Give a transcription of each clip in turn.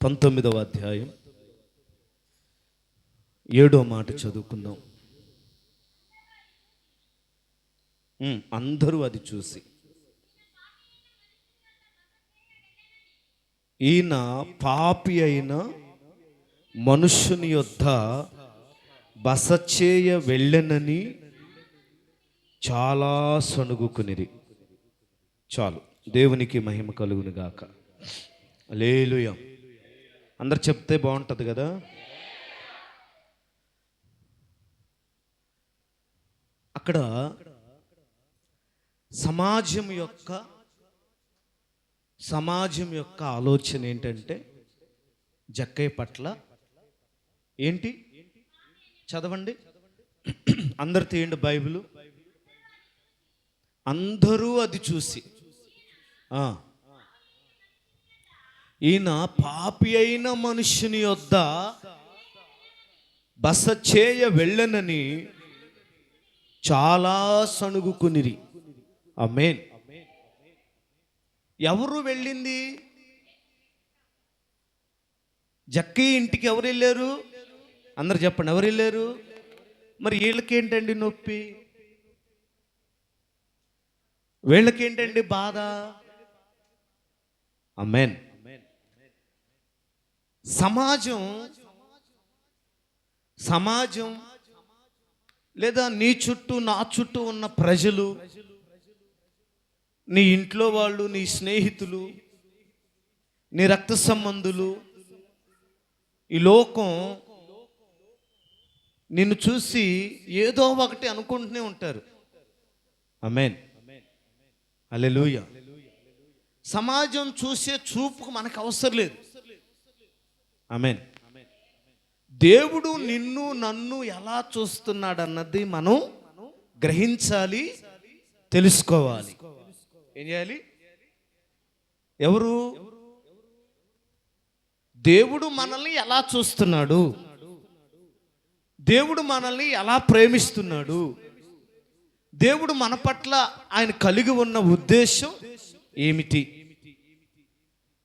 19వ అధ్యాయం 7వ మాట చదువుకుందాం. అందరూ అది చూసి, ఈయన పాపి అయిన మనుష్యుని యొద్ద బస చేయ వెళ్ళెనని చాలా సణుగుకునిరి. చాలు, దేవునికి మహిమ కలుగును గాక. హల్లెలూయా. అందరు చెప్తే బాగుంటుంది కదా. అక్కడ సమాజం యొక్క ఆలోచన ఏంటంటే, జక్కయ్య పట్ల ఏంటి చదవండి, అందరు తీయండి బైబిల్. అందరూ అది చూసి, ఈయన పాపి అయిన మనుష్యుని యొద్ద బస చేయ వెళ్ళనని చాలా సణుగుకునిరి. ఆమేన్. ఎవరు వెళ్ళింది? జక్కయ్య ఇంటికి ఎవరు వెళ్ళారు? అందరు చెప్పండి, ఎవరు వెళ్ళారు? మరి వీళ్ళకేంటండి నొప్పి? వీళ్ళకేంటండి బాధ? ఆమేన్. సమాజం లేదా నీ చుట్టూ నా చుట్టూ ఉన్న ప్రజలు, నీ ఇంట్లో వాళ్ళు, నీ స్నేహితులు, నీ రక్త సంబంధులు, ఈ లోకం నిన్ను చూసి ఏదో ఒకటి అనుకుంటూనే ఉంటారు. ఆమేన్. హల్లెలూయా. సమాజం చూసే చూపుకు మనకు అవసరం లేదు. ఆమేన్. దేవుడు నిన్ను నన్ను ఎలా చూస్తున్నాడన్నది మనం గ్రహించాలి, తెలుసుకోవాలి. ఏం చేయాలి? ఎవరు? దేవుడు మనల్ని ఎలా చూస్తున్నాడు, దేవుడు మనల్ని ఎలా ప్రేమిస్తున్నాడు, దేవుడు మన పట్ల ఆయన కలిగి ఉన్న ఉద్దేశం ఏమిటి?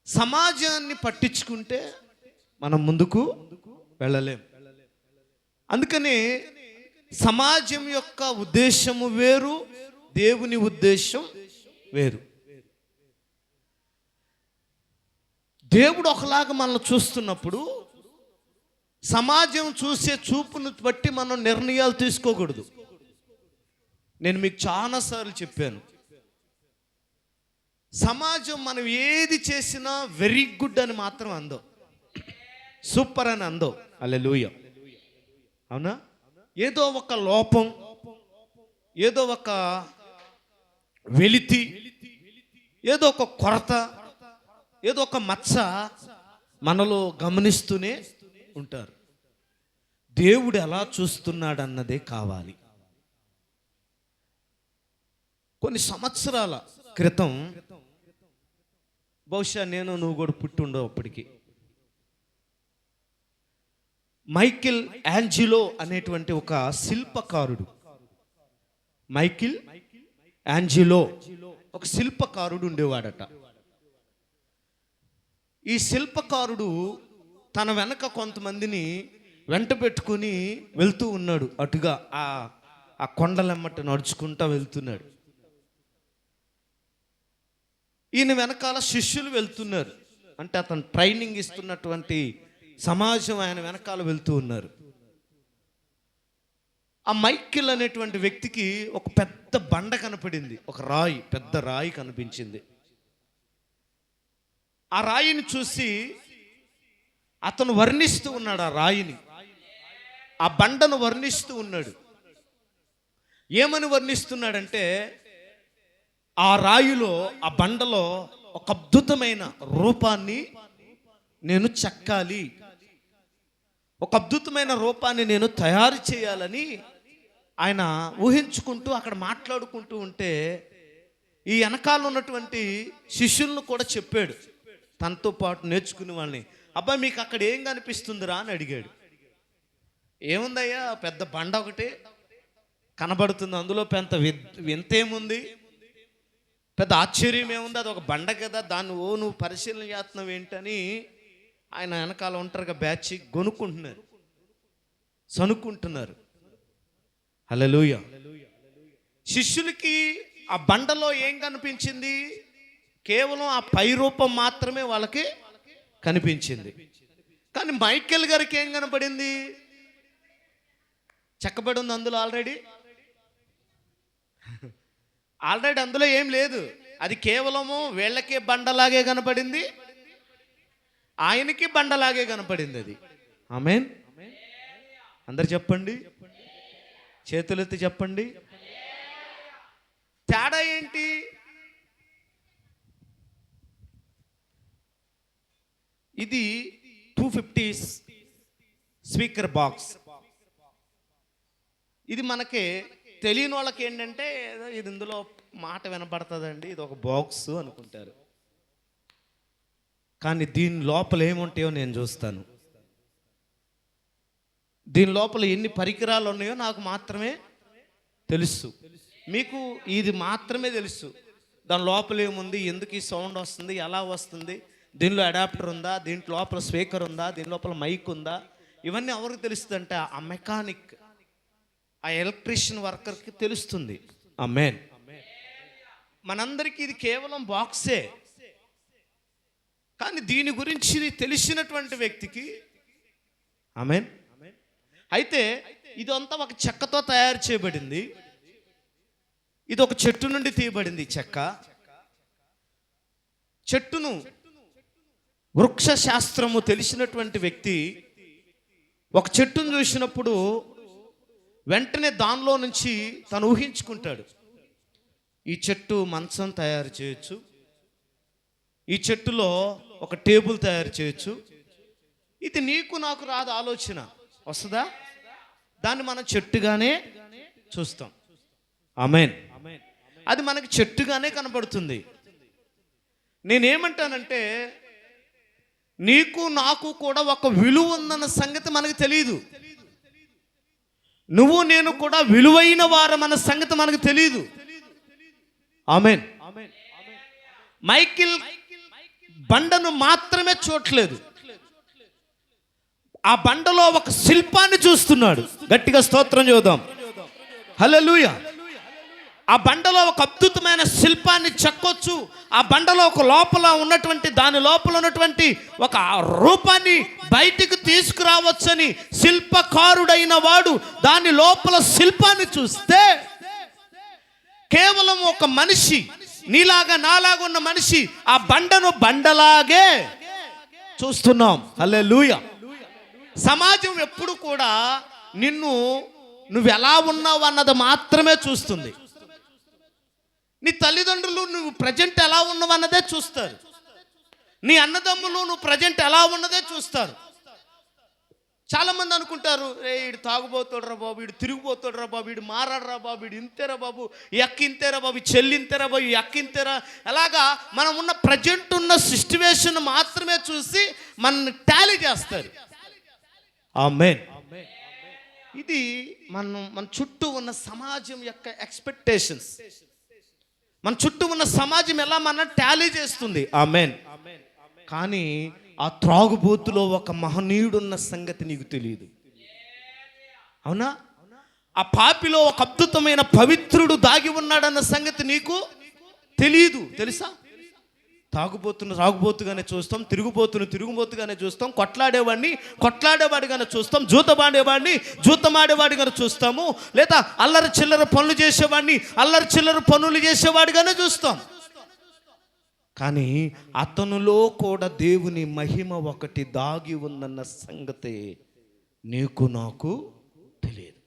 సమాజాన్ని పట్టించుకుంటే మనం ముందుకు వెళ్ళలేం. అందుకని సమాజం యొక్క ఉద్దేశము వేరు, దేవుని ఉద్దేశం వేరు. దేవుడు ఒకలాగా మనల్ని చూస్తున్నప్పుడు సమాజం చూసే చూపును బట్టి మనం నిర్ణయాలు తీసుకోకూడదు. నేను మీకు చాలాసార్లు చెప్పాను, సమాజం మనం ఏది చేసినా వెరీ గుడ్ అని మాత్రం అందో, సూపర్ అని అందో. హల్లెలూయా. అవునా? ఏదో ఒక లోపం, ఏదో ఒక వెలితి, ఏదో ఒక కొరత, ఏదో ఒక మచ్చ మనలో గమనిస్తూనే ఉంటారు. దేవుడు ఎలా చూస్తున్నాడు అన్నదే కావాలి. కొన్ని సంవత్సరాల క్రితం, బహుశా నువ్వు కూడా పుట్టుండవు అప్పటికి, మైకిల్ యాంజిలో అనేటువంటి ఒక శిల్పకారుడు, మైకిల్ యాంజిలో ఒక శిల్పకారుడు ఉండేవాడట. ఈ శిల్పకారుడు తన వెనక కొంతమందిని వెంట పెట్టుకుని వెళ్తూ ఉన్నాడు. అటుగా ఆ కొండలెమ్మట నడుచుకుంటూ వెళ్తున్నాడు. ఈయన వెనకాల శిష్యులు వెళ్తున్నారు. అంటే అతను ట్రైనింగ్ ఇస్తున్నటువంటి సమాజం ఆయన వెనకాల వెళ్తూ ఉన్నారు. ఆ మైకిల్ అనేటువంటి వ్యక్తికి ఒక పెద్ద బండ కనపడింది, ఒక రాయి, పెద్ద రాయి కనిపించింది. ఆ రాయిని చూసి అతను వర్ణిస్తూ ఉన్నాడు. ఆ రాయిని, ఆ బండను వర్ణిస్తూ ఉన్నాడు. ఏమని వర్ణిస్తున్నాడంటే, ఆ రాయిలో, ఆ బండలో ఒక అద్భుతమైన రూపాన్ని నేను చెక్కాలి, ఒక అద్భుతమైన రూపాన్ని నేను తయారు చేయాలని ఆయన ఊహించుకుంటూ అక్కడ మాట్లాడుకుంటూ ఉంటే, ఈ వెనకాల ఉన్నటువంటి శిష్యులను కూడా చెప్పాడు, తనతో పాటు నేర్చుకునే వాళ్ళని. అబ్బాయి, మీకు అక్కడ ఏం కనిపిస్తుందిరా అని అడిగాడు. ఏముందయ్యా, పెద్ద బండ ఒకటి కనబడుతుంది, అందులో పెద్ద వింతేముంది, పెద్ద ఆశ్చర్యం ఏముంది, అది ఒక బండ కదా, దాన్ని నువ్వు పరిశీలన చేస్తున్నావు ఏంటని ఆయన వెనకాల ఒంటరిగా బ్యాచ్ గొనుక్కుంటున్నారు, సనుక్కుంటున్నారు. హల్లెలూయా. శిష్యులకి ఆ బండలో ఏం కనిపించింది? కేవలం ఆ పై రూపం మాత్రమే వాళ్ళకి కనిపించింది. కానీ మైకేల్ గారికి ఏం కనపడింది? చెక్కబడి ఉంది అందులో ఆల్రెడీ అందులో ఏం లేదు. అది కేవలము వీళ్ళకే బండలాగే కనపడింది, ఆయనకి బండలాగే కనపడింది అది. ఆమేన్. అందరు చెప్పండి, చేతులెత్తి చెప్పండి. తేడా ఏంటి? ఇది 250 స్పీకర్ బాక్స్. ఇది మనకి తెలియని వాళ్ళకి ఏంటంటే ఇది ఇందులో మాట వినపడుతుందండి, ఇది ఒక బాక్స్ అనుకుంటారు. కానీ దీని లోపల ఏముంటాయో నేను చూస్తాను. దీని లోపల ఎన్ని పరికరాలు ఉన్నాయో నాకు మాత్రమే తెలుసు, మీకు ఇది మాత్రమే తెలుసు. దాని లోపల ఏముంది, ఎందుకు ఈ సౌండ్ వస్తుంది, ఎలా వస్తుంది, దీనిలో అడాప్టర్ ఉందా, దీంట్లో లోపల స్పీకర్ ఉందా, దీని లోపల మైక్ ఉందా, ఇవన్నీ ఎవరికి తెలుస్తుంది అంటే ఆ మెకానిక్, ఆ ఎలక్ట్రీషియన్ వర్కర్కి తెలుస్తుంది. ఆమేన్. మనందరికీ ఇది కేవలం బాక్సే, కానీ దీని గురించి తెలిసినటువంటి వ్యక్తికి, ఆమేన్. అయితే ఇదంతా ఒక చెక్కతో తయారు చేయబడింది. ఇది ఒక చెట్టు నుండి తీయబడింది చెక్క. చెట్టును వృక్ష శాస్త్రము తెలిసినటువంటి వ్యక్తి ఒక చెట్టును చూసినప్పుడు వెంటనే దానిలో నుంచి తను ఊహించుకుంటాడు, ఈ చెట్టు మంచం తయారు చేయొచ్చు, ఈ చెట్టులో ఒక టేబుల్ తయారు చేయొచ్చు. ఇది నీకు నాకు రాదు ఆలోచన, వస్తుందా? దాన్ని మనం చెట్టుగానే చూస్తాం. ఆమేన్. అది మనకి చెట్టుగానే కనబడుతుంది. నేనేమంటానంటే నీకు నాకు కూడా ఒక విలువ ఉందన్న సంగతి మనకు తెలియదు. నువ్వు నేను కూడా విలువైన వారమన్న సంగతి మనకు తెలియదు. ఆమేన్. మైకేల్ బండను మాత్రమే చూడలేదు, ఆ బండలో ఒక శిల్పాన్ని చూస్తున్నాడు. గట్టిగా స్తోత్రం చూద్దాం. హల్లెలూయా. ఆ బండలో ఒక అద్భుతమైన శిల్పాన్ని చెక్కొచ్చు. ఆ బండలో ఒక లోపల ఉన్నటువంటి దాని లోపల ఉన్నటువంటి ఒక రూపాన్ని బయటికి తీసుకురావచ్చని శిల్పకారుడైన వాడు దాని లోపల శిల్పాన్ని చూస్తే, కేవలం ఒక మనిషి, నీలాగా నాలాగా ఉన్న మనిషి ఆ బండను బండలాగే చూస్తున్నాం. హల్లెలూయా. సమాజం ఎప్పుడు కూడా నువ్వు ఎలా ఉన్నావు అన్నది మాత్రమే చూస్తుంది. నీ తల్లిదండ్రులు నువ్వు ప్రజెంట్ ఎలా ఉన్నావు అన్నదే చూస్తారు. నీ అన్నదమ్ములు నువ్వు ప్రజెంట్ ఎలా ఉన్నదే చూస్తారు. చాలా మంది అనుకుంటారు, వీడు తాగుబోతాడు రా బాబు, వీడు తిరిగిపోతాడు రా బాబు, వీడు మారాడు రా బాబు, వీడు ఇంతేరా బాబు, ఈ అక్క ఇంతేరా బాబు, ఈ చెల్లి ఇంతేరా బాబు, ఈ అక్క ఇంతేరా. అలాగా మనం ఉన్న ప్రజెంట్ ఉన్న సిచ్యువేషన్ మాత్రమే చూసి మనల్ని టాలీ చేస్తారు. ఆమేన్. ఇది మన చుట్టూ ఉన్న సమాజం యొక్క ఎక్స్పెక్టేషన్స్, మన చుట్టూ ఉన్న సమాజం ఎలా మన టాలీ చేస్తుంది. ఆమేన్. కానీ ఆ త్రాగుబోతులో ఒక మహనీయుడున్న సంగతి నీకు తెలియదు. అవునా? ఆ పాపిలో ఒక అద్భుతమైన పవిత్రుడు దాగి ఉన్నాడన్న సంగతి నీకు తెలియదు. తెలుసా? తాగుబోతుగానే చూస్తాం, తిరుగుబోతుగానే చూస్తాం, కొట్లాడేవాడిగానే చూస్తాం, జూతమాడేవాడిగానే చూస్తాము, లేదా అల్లరి చిల్లర పనులు చేసేవాడిని అల్లరి చిల్లర పనులు చేసేవాడిగానే చూస్తాం. కానీ అతనులో కూడా దేవుని మహిమ ఒకటి దాగి ఉందన్న సంగతి నీకు నాకు తెలియదు.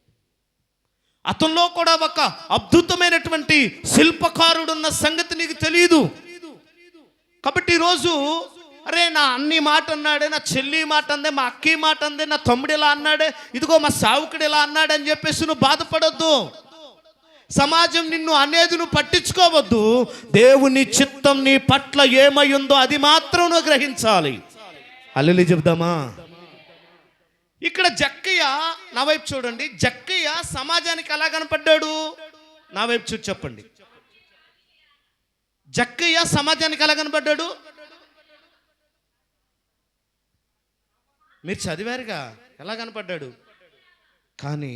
అతనిలో కూడా ఒక అద్భుతమైనటువంటి శిల్పకారుడున్న సంగతి నీకు తెలియదు. కాబట్టి ఈరోజు అరే నా అన్ని మాట అన్నాడే, నా చెల్లి మాట అందే, మా అక్కి మాట అందే, నా తమ్ముడు ఇలా అన్నాడే, ఇదిగో మా సావుకుడు ఇలా అన్నాడు అని చెప్పేసి నువ్వు బాధపడొద్దు. సమాజం నిన్ను అనేది నువ్వు పట్టించుకోవద్దు. దేవుని చిత్తం నీ పట్ల ఏమై ఉందో అది మాత్రం నువ్వు గ్రహించాలి. హల్లెలూయా చెప్దామా? ఇక్కడ జక్కయ్య, నా వైపు చూడండి, జక్కయ్య సమాజానికి ఎలా కనపడ్డాడు? నా వైపు చూసి చెప్పండి. జక్కయ్య సమాజానికి ఎలా కనపడ్డాడు? మీరు చదివారుగా ఎలా కనపడ్డాడు. కానీ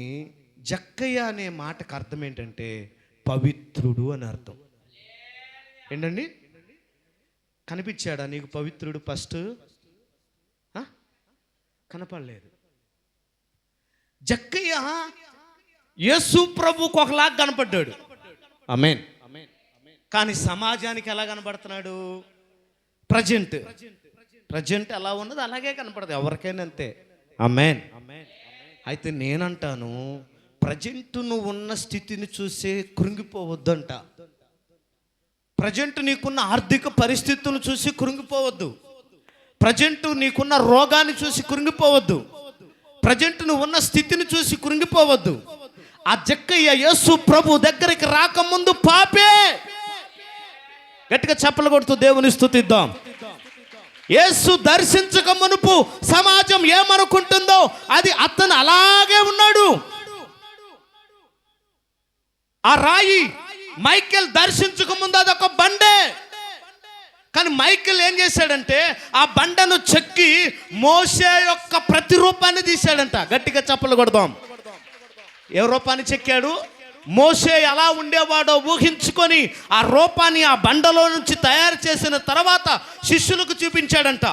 జక్కయ్య అనే మాటకు అర్థం ఏంటంటే పవిత్రుడు అని అర్థం. ఏంటండి, కనిపించాడా నీకు పవిత్రుడు? ఫస్ట్ కనపడలేదు. జక్కయ్య యేసు ప్రభువుకు ఒకలాగా కనపడ్డాడు. ఆమేన్. కానీ సమాజానికి ఎలా కనపడుతున్నాడు? ప్రజెంట్ ఎలా ఉన్నది అలాగే కనపడదు ఎవరికైనా, అంతే. ఆమేన్. అయితే నేనంటాను, ప్రజెంట్ నువ్వు ఉన్న స్థితిని చూసే కృంగిపోవద్దంట. ప్రజెంట్ నీకున్న ఆర్థిక పరిస్థితులను చూసి కృంగిపోవద్దు. ప్రజెంట్ నీకున్న రోగాన్ని చూసి కృంగిపోవద్దు. ప్రజెంట్ నువ్వు ఉన్న స్థితిని చూసి కృంగిపోవద్దు. ఆ జక్కయ్య యేసు ప్రభు దగ్గరికి రాకముందు పాపే. గట్టిగా చప్పలు కొడుతూ దేవుని స్తుతిద్దాం. యేసు దర్శించక మునుపు సమాజం ఏమనుకుంటుందో అది అతను అలాగే ఉన్నాడు. ఆ రాయి మైకేల్ దర్శించక ముందు అదొక బండే. కానీ మైకేల్ ఏం చేశాడంటే ఆ బండను చెక్కి మోషే యొక్క ప్రతిరూపాన్ని తీశాడంట. గట్టిగా చప్పలు కొడదాం. ఏ రూపాన్ని చెక్కాడు? మోషే ఎలా ఉండేవాడో ఊహించుకొని ఆ రూపాన్ని ఆ బండలో నుంచి తయారు చేసిన తర్వాత శిష్యులకు చూపించాడంట.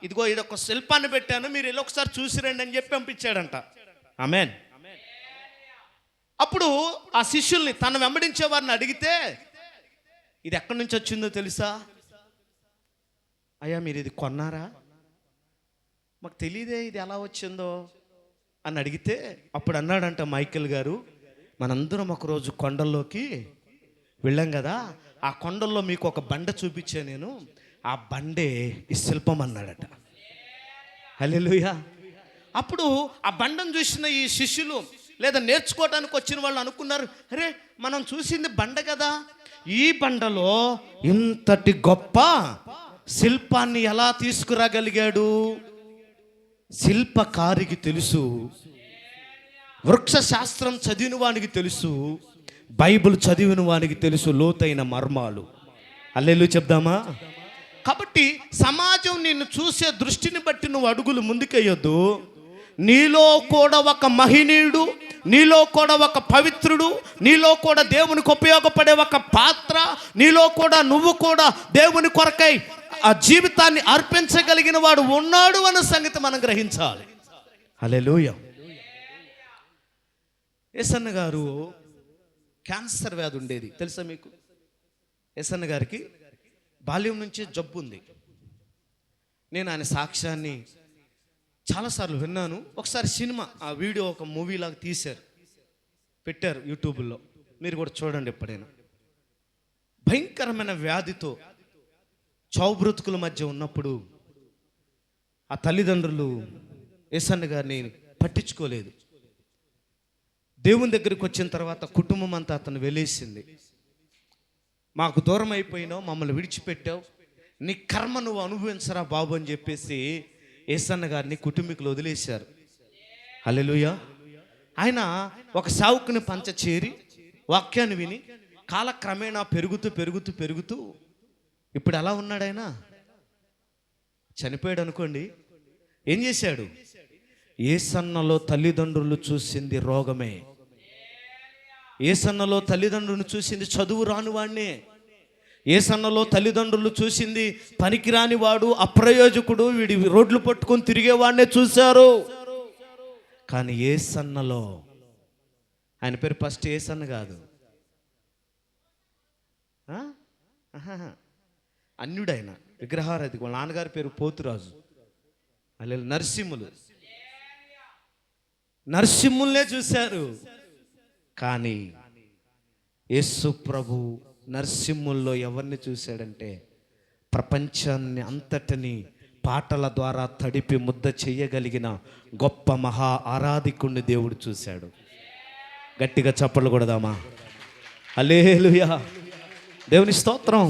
ఇదిగో ఇదొక శిల్పాన్ని పెట్టాను, మీరు ఇలా ఒకసారి చూసిరండి అని చెప్పి పంపించాడంట. ఆమేన్. అప్పుడు ఆ శిష్యుల్ని తను వెంబడించే వారిని అడిగితే ఇది ఎక్కడి నుంచి వచ్చిందో తెలుసా? అయ్యా మీరు ఇది కొన్నారా? మాకు తెలియదే ఇది ఎలా వచ్చిందో అని అడిగితే అప్పుడు అన్నాడంట మైకేల్ గారు, మనందరం ఒకరోజు కొండల్లోకి వెళ్ళాం కదా, ఆ కొండల్లో మీకు ఒక బండ చూపించే నేను, ఆ బండే ఈ శిల్పం అన్నాడట. హల్లెలూయా. అప్పుడు ఆ బండను చూసిన ఈ శిష్యులు లేదా నేర్చుకోవడానికి వచ్చిన వాళ్ళు అనుకున్నారు, అరే మనం చూసింది బండ కదా, ఈ బండలో ఇంతటి గొప్ప శిల్పాన్ని ఎలా తీసుకురాగలిగాడు? శిల్పకారికి తెలుసు, వృక్ష శాస్త్రం చదివిన వానికి తెలుసు, బైబిల్ చదివిన వానికి తెలుసు లోతైన మర్మాలు. హల్లెలూయా చెప్దామా? కాబట్టి సమాజం నిన్ను చూసే దృష్టిని బట్టి నువ్వు అడుగులు ముందుకెయ్యొద్దు. నీలో కూడా ఒక మహినీయుడు, నీలో కూడా ఒక పవిత్రుడు, నీలో కూడా దేవునికి ఉపయోగపడే ఒక పాత్ర, నీలో కూడా నువ్వు కూడా దేవుని కొరకై ఆ జీవితాన్ని అర్పించగలిగిన వాడు ఉన్నాడు అన్న సంగతి మనం గ్రహించాలి. హల్లెలూయా. యేసన్న గారు క్యాన్సర్ వ్యాధి ఉండేది తెలుసా మీకు? యేసన్న గారికి బాల్యం నుంచి జబ్బు ఉంది. నేను ఆయన సాక్ష్యాన్ని చాలాసార్లు విన్నాను. ఒకసారి సినిమా ఆ వీడియో ఒక మూవీలాగా తీశారు, పెట్టారు యూట్యూబ్లో, మీరు కూడా చూడండి ఎప్పుడైనా. భయంకరమైన వ్యాధితో చావు బ్రతుకుల మధ్య ఉన్నప్పుడు ఆ తల్లిదండ్రులు యేసన్న గారిని పట్టించుకోలేదు. దేవుని దగ్గరికి వచ్చిన తర్వాత కుటుంబం అంతా అతను వెలేసింది. మాకు దూరం అయిపోయినావు, మమ్మల్ని విడిచిపెట్టావు, నీ కర్మ నువ్వు అనుభవించరా బాబు అని చెప్పేసి యేసన్న గారిని కుటుంబీకులు వదిలేశారు. హల్లెలూయా. ఆయన ఒక సావుకుని పంచ చేరి వాక్యాన్ని విని కాలక్రమేణా పెరుగుతూ పెరుగుతూ పెరుగుతూ ఇప్పుడు ఎలా ఉన్నాడు? ఆయన చనిపోయాడు అనుకోండి. ఏం చేశాడు? యేసన్నలో తల్లిదండ్రులు చూసింది రోగమే, యేసన్నలో తల్లిదండ్రులను చూసింది చదువు రాని వాడినే, యేసన్నలో తల్లిదండ్రులు చూసింది పనికిరాని వాడు, అప్రయోజకుడు, వీడి రోడ్లు పట్టుకొని తిరిగేవాడినే చూశారు. కానీ యేసన్నలో, ఆయన పేరు ఫస్ట్ యేసన్న కాదు, అన్యుడైన విగ్రహారాధి. వాళ్ళ నాన్నగారి పేరు పోతురాజు, అలా నరసింహుల్నే చూశారు. కానీ యేసు ప్రభు నరసింహుల్లో ఎవరిని చూశాడంటే ప్రపంచాన్ని అంతటిని పాటల ద్వారా తడిపి ముద్ద చేయగలిగిన గొప్ప మహా ఆరాధికుణ్ణి దేవుడు చూశాడు. గట్టిగా చప్పట్లు కొడదామా? హల్లెలూయా, దేవుని స్తోత్రం.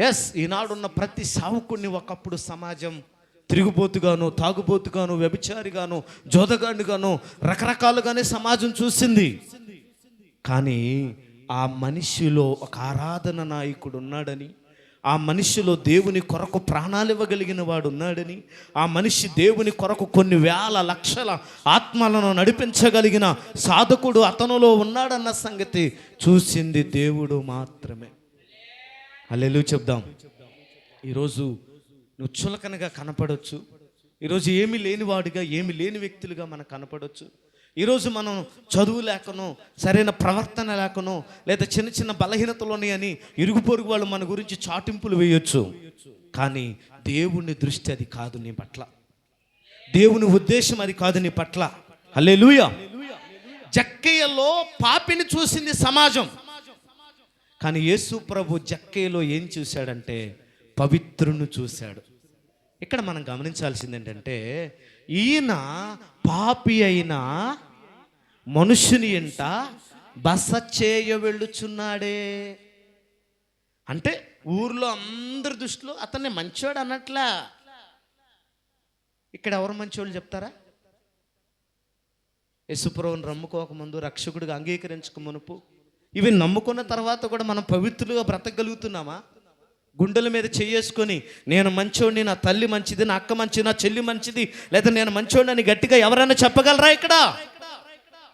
ఎస్, ఈనాడున్న ప్రతి సావుకుణ్ణి ఒకప్పుడు సమాజం తిరుగుబోతుగాను, తాగుబోతుగాను, వ్యభిచారిగాను, జోదగాడిగాను రకరకాలుగానే సమాజం చూసింది. కానీ ఆ మనిషిలో ఒక ఆరాధన నాయకుడు ఉన్నాడని, ఆ మనిషిలో దేవుని కొరకు ప్రాణాలు ఇవ్వగలిగిన వాడు ఉన్నాడని, ఆ మనిషి దేవుని కొరకు కొన్ని వేల లక్షల ఆత్మలను నడిపించగలిగిన సాధకుడు అతనులో ఉన్నాడన్న సంగతి చూసింది దేవుడు మాత్రమే. హల్లెలూయా చెప్దాం. ఈరోజు నువ్వు చులకనగా కనపడవచ్చు. ఈరోజు ఏమీ లేనివాడిగా, ఏమీ లేని వ్యక్తులుగా మనకు కనపడవచ్చు. ఈరోజు మనం చదువు లేకనో, సరైన ప్రవర్తన లేకనో, లేదా చిన్న చిన్న బలహీనతలోని అని ఇరుగు పొరుగు వాళ్ళు మన గురించి చాటింపులు వేయొచ్చు. కానీ దేవుని దృష్టి అది కాదు నీ పట్ల, దేవుని ఉద్దేశం అది కాదు నీ పట్ల. హల్లెలూయా. జక్కయ్యలో పాపిని చూసింది సమాజం, కానీ యేసు ప్రభు జక్కయ్యలో ఏం చూశాడంటే పవిత్రుని చూశాడు. ఇక్కడ మనం గమనించాల్సింది ఏంటంటే, ఈయన పాపి అయిన మనుషుని ఎంట బస చేయ వెళ్ళుచున్నాడే. అంటే ఊర్లో అందరి దృష్టిలో అతన్ని మంచోడు అన్నట్లా. ఇక్కడ ఎవరు మంచోళ్ళు చెప్తారా? యేసుప్రభువుని నమ్ముకోకముందు, రక్షకుడిగా అంగీకరించక మునుపు, ఇవి నమ్ముకున్న తర్వాత కూడా మనం పవిత్రులుగా బ్రతకగలుగుతున్నామా? గుండెల మీద చేసుకొని నేను మంచోడిని, నా తల్లి మంచిది, నా అక్క మంచిది, నా చెల్లి మంచిది, లేదా నేను మంచోడిని అని గట్టిగా ఎవరైనా చెప్పగలరా? ఇక్కడ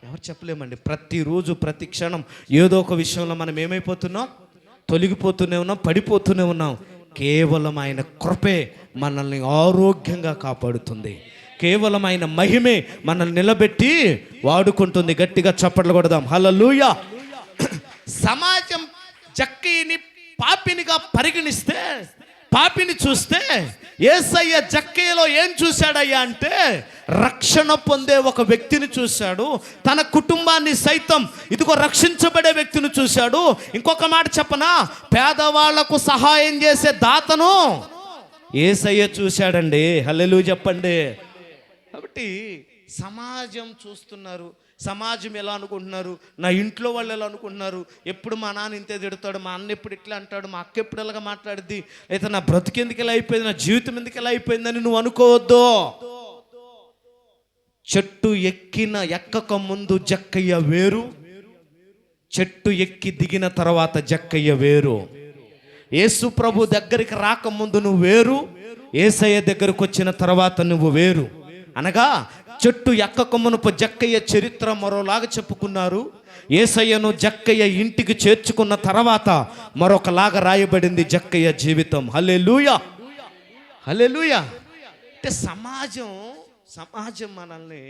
ఎవరు చెప్పలేమండి. ప్రతిరోజు ప్రతి క్షణం ఏదో ఒక విషయంలో మనం ఏమైపోతున్నాం? తొలగిపోతూనే ఉన్నాం, పడిపోతూనే ఉన్నాం. కేవలం ఆయన కృపే మనల్ని ఆరోగ్యంగా కాపాడుతుంది. కేవలం ఆయన మహిమే మనల్ని నిలబెట్టి వాడుకుంటుంది. గట్టిగా చప్పట్లు కొడదాం. హల్లెలూయా. సమాజం జక్కయ్యని పాపినిగా పరిగణిస్తే, పాపిని చూస్తే, యేసయ్య జక్కయ్యలో ఏం చూశాడయ్యా అంటే రక్షణ పొందే ఒక వ్యక్తిని చూశాడు. తన కుటుంబాన్ని సైతం ఇదిగో రక్షించబడే వ్యక్తిని చూశాడు. ఇంకొక మాట చెప్పనా, పేదవాళ్లకు సహాయం చేసే దాతను యేసయ్య చూశాడండి. హల్లెలూయా చెప్పండి. కాబట్టి సమాజం చూస్తున్నారు, సమాజం ఎలా అనుకుంటున్నారు, నా ఇంట్లో వాళ్ళు ఎలా అనుకుంటున్నారు, ఎప్పుడు మా నాన్న ఇంతే తిడతాడు, మా అన్న ఎప్పుడు ఇట్లా అంటాడు, మా అక్క ఎప్పుడు ఎలాగ మాట్లాడుద్ది, అయితే నా బ్రతికెందుకు ఎలా అయిపోయింది, నా జీవితం ఎందుకు ఎలా అయిపోయిందని నువ్వు అనుకోవద్దు. చెట్టు ఎక్కక ముందు జక్కయ్య వేరు, చెట్టు ఎక్కి దిగిన తర్వాత జక్కయ్య వేరు. యేసు ప్రభు దగ్గరికి రాకముందు నువ్వు వేరు, యేసయ్య దగ్గరకు వచ్చిన తర్వాత నువ్వు వేరు. అనగా చెట్టు ఎక్కక మునుపు జక్కయ్య చరిత్ర మరోలాగా చెప్పుకున్నారు. యేసయ్యను జక్కయ్య ఇంటికి చేర్చుకున్న తర్వాత మరొకలాగా రాయబడింది జక్కయ్య జీవితం. హల్లెలూయా, హల్లెలూయా. అంటే సమాజం మనల్ని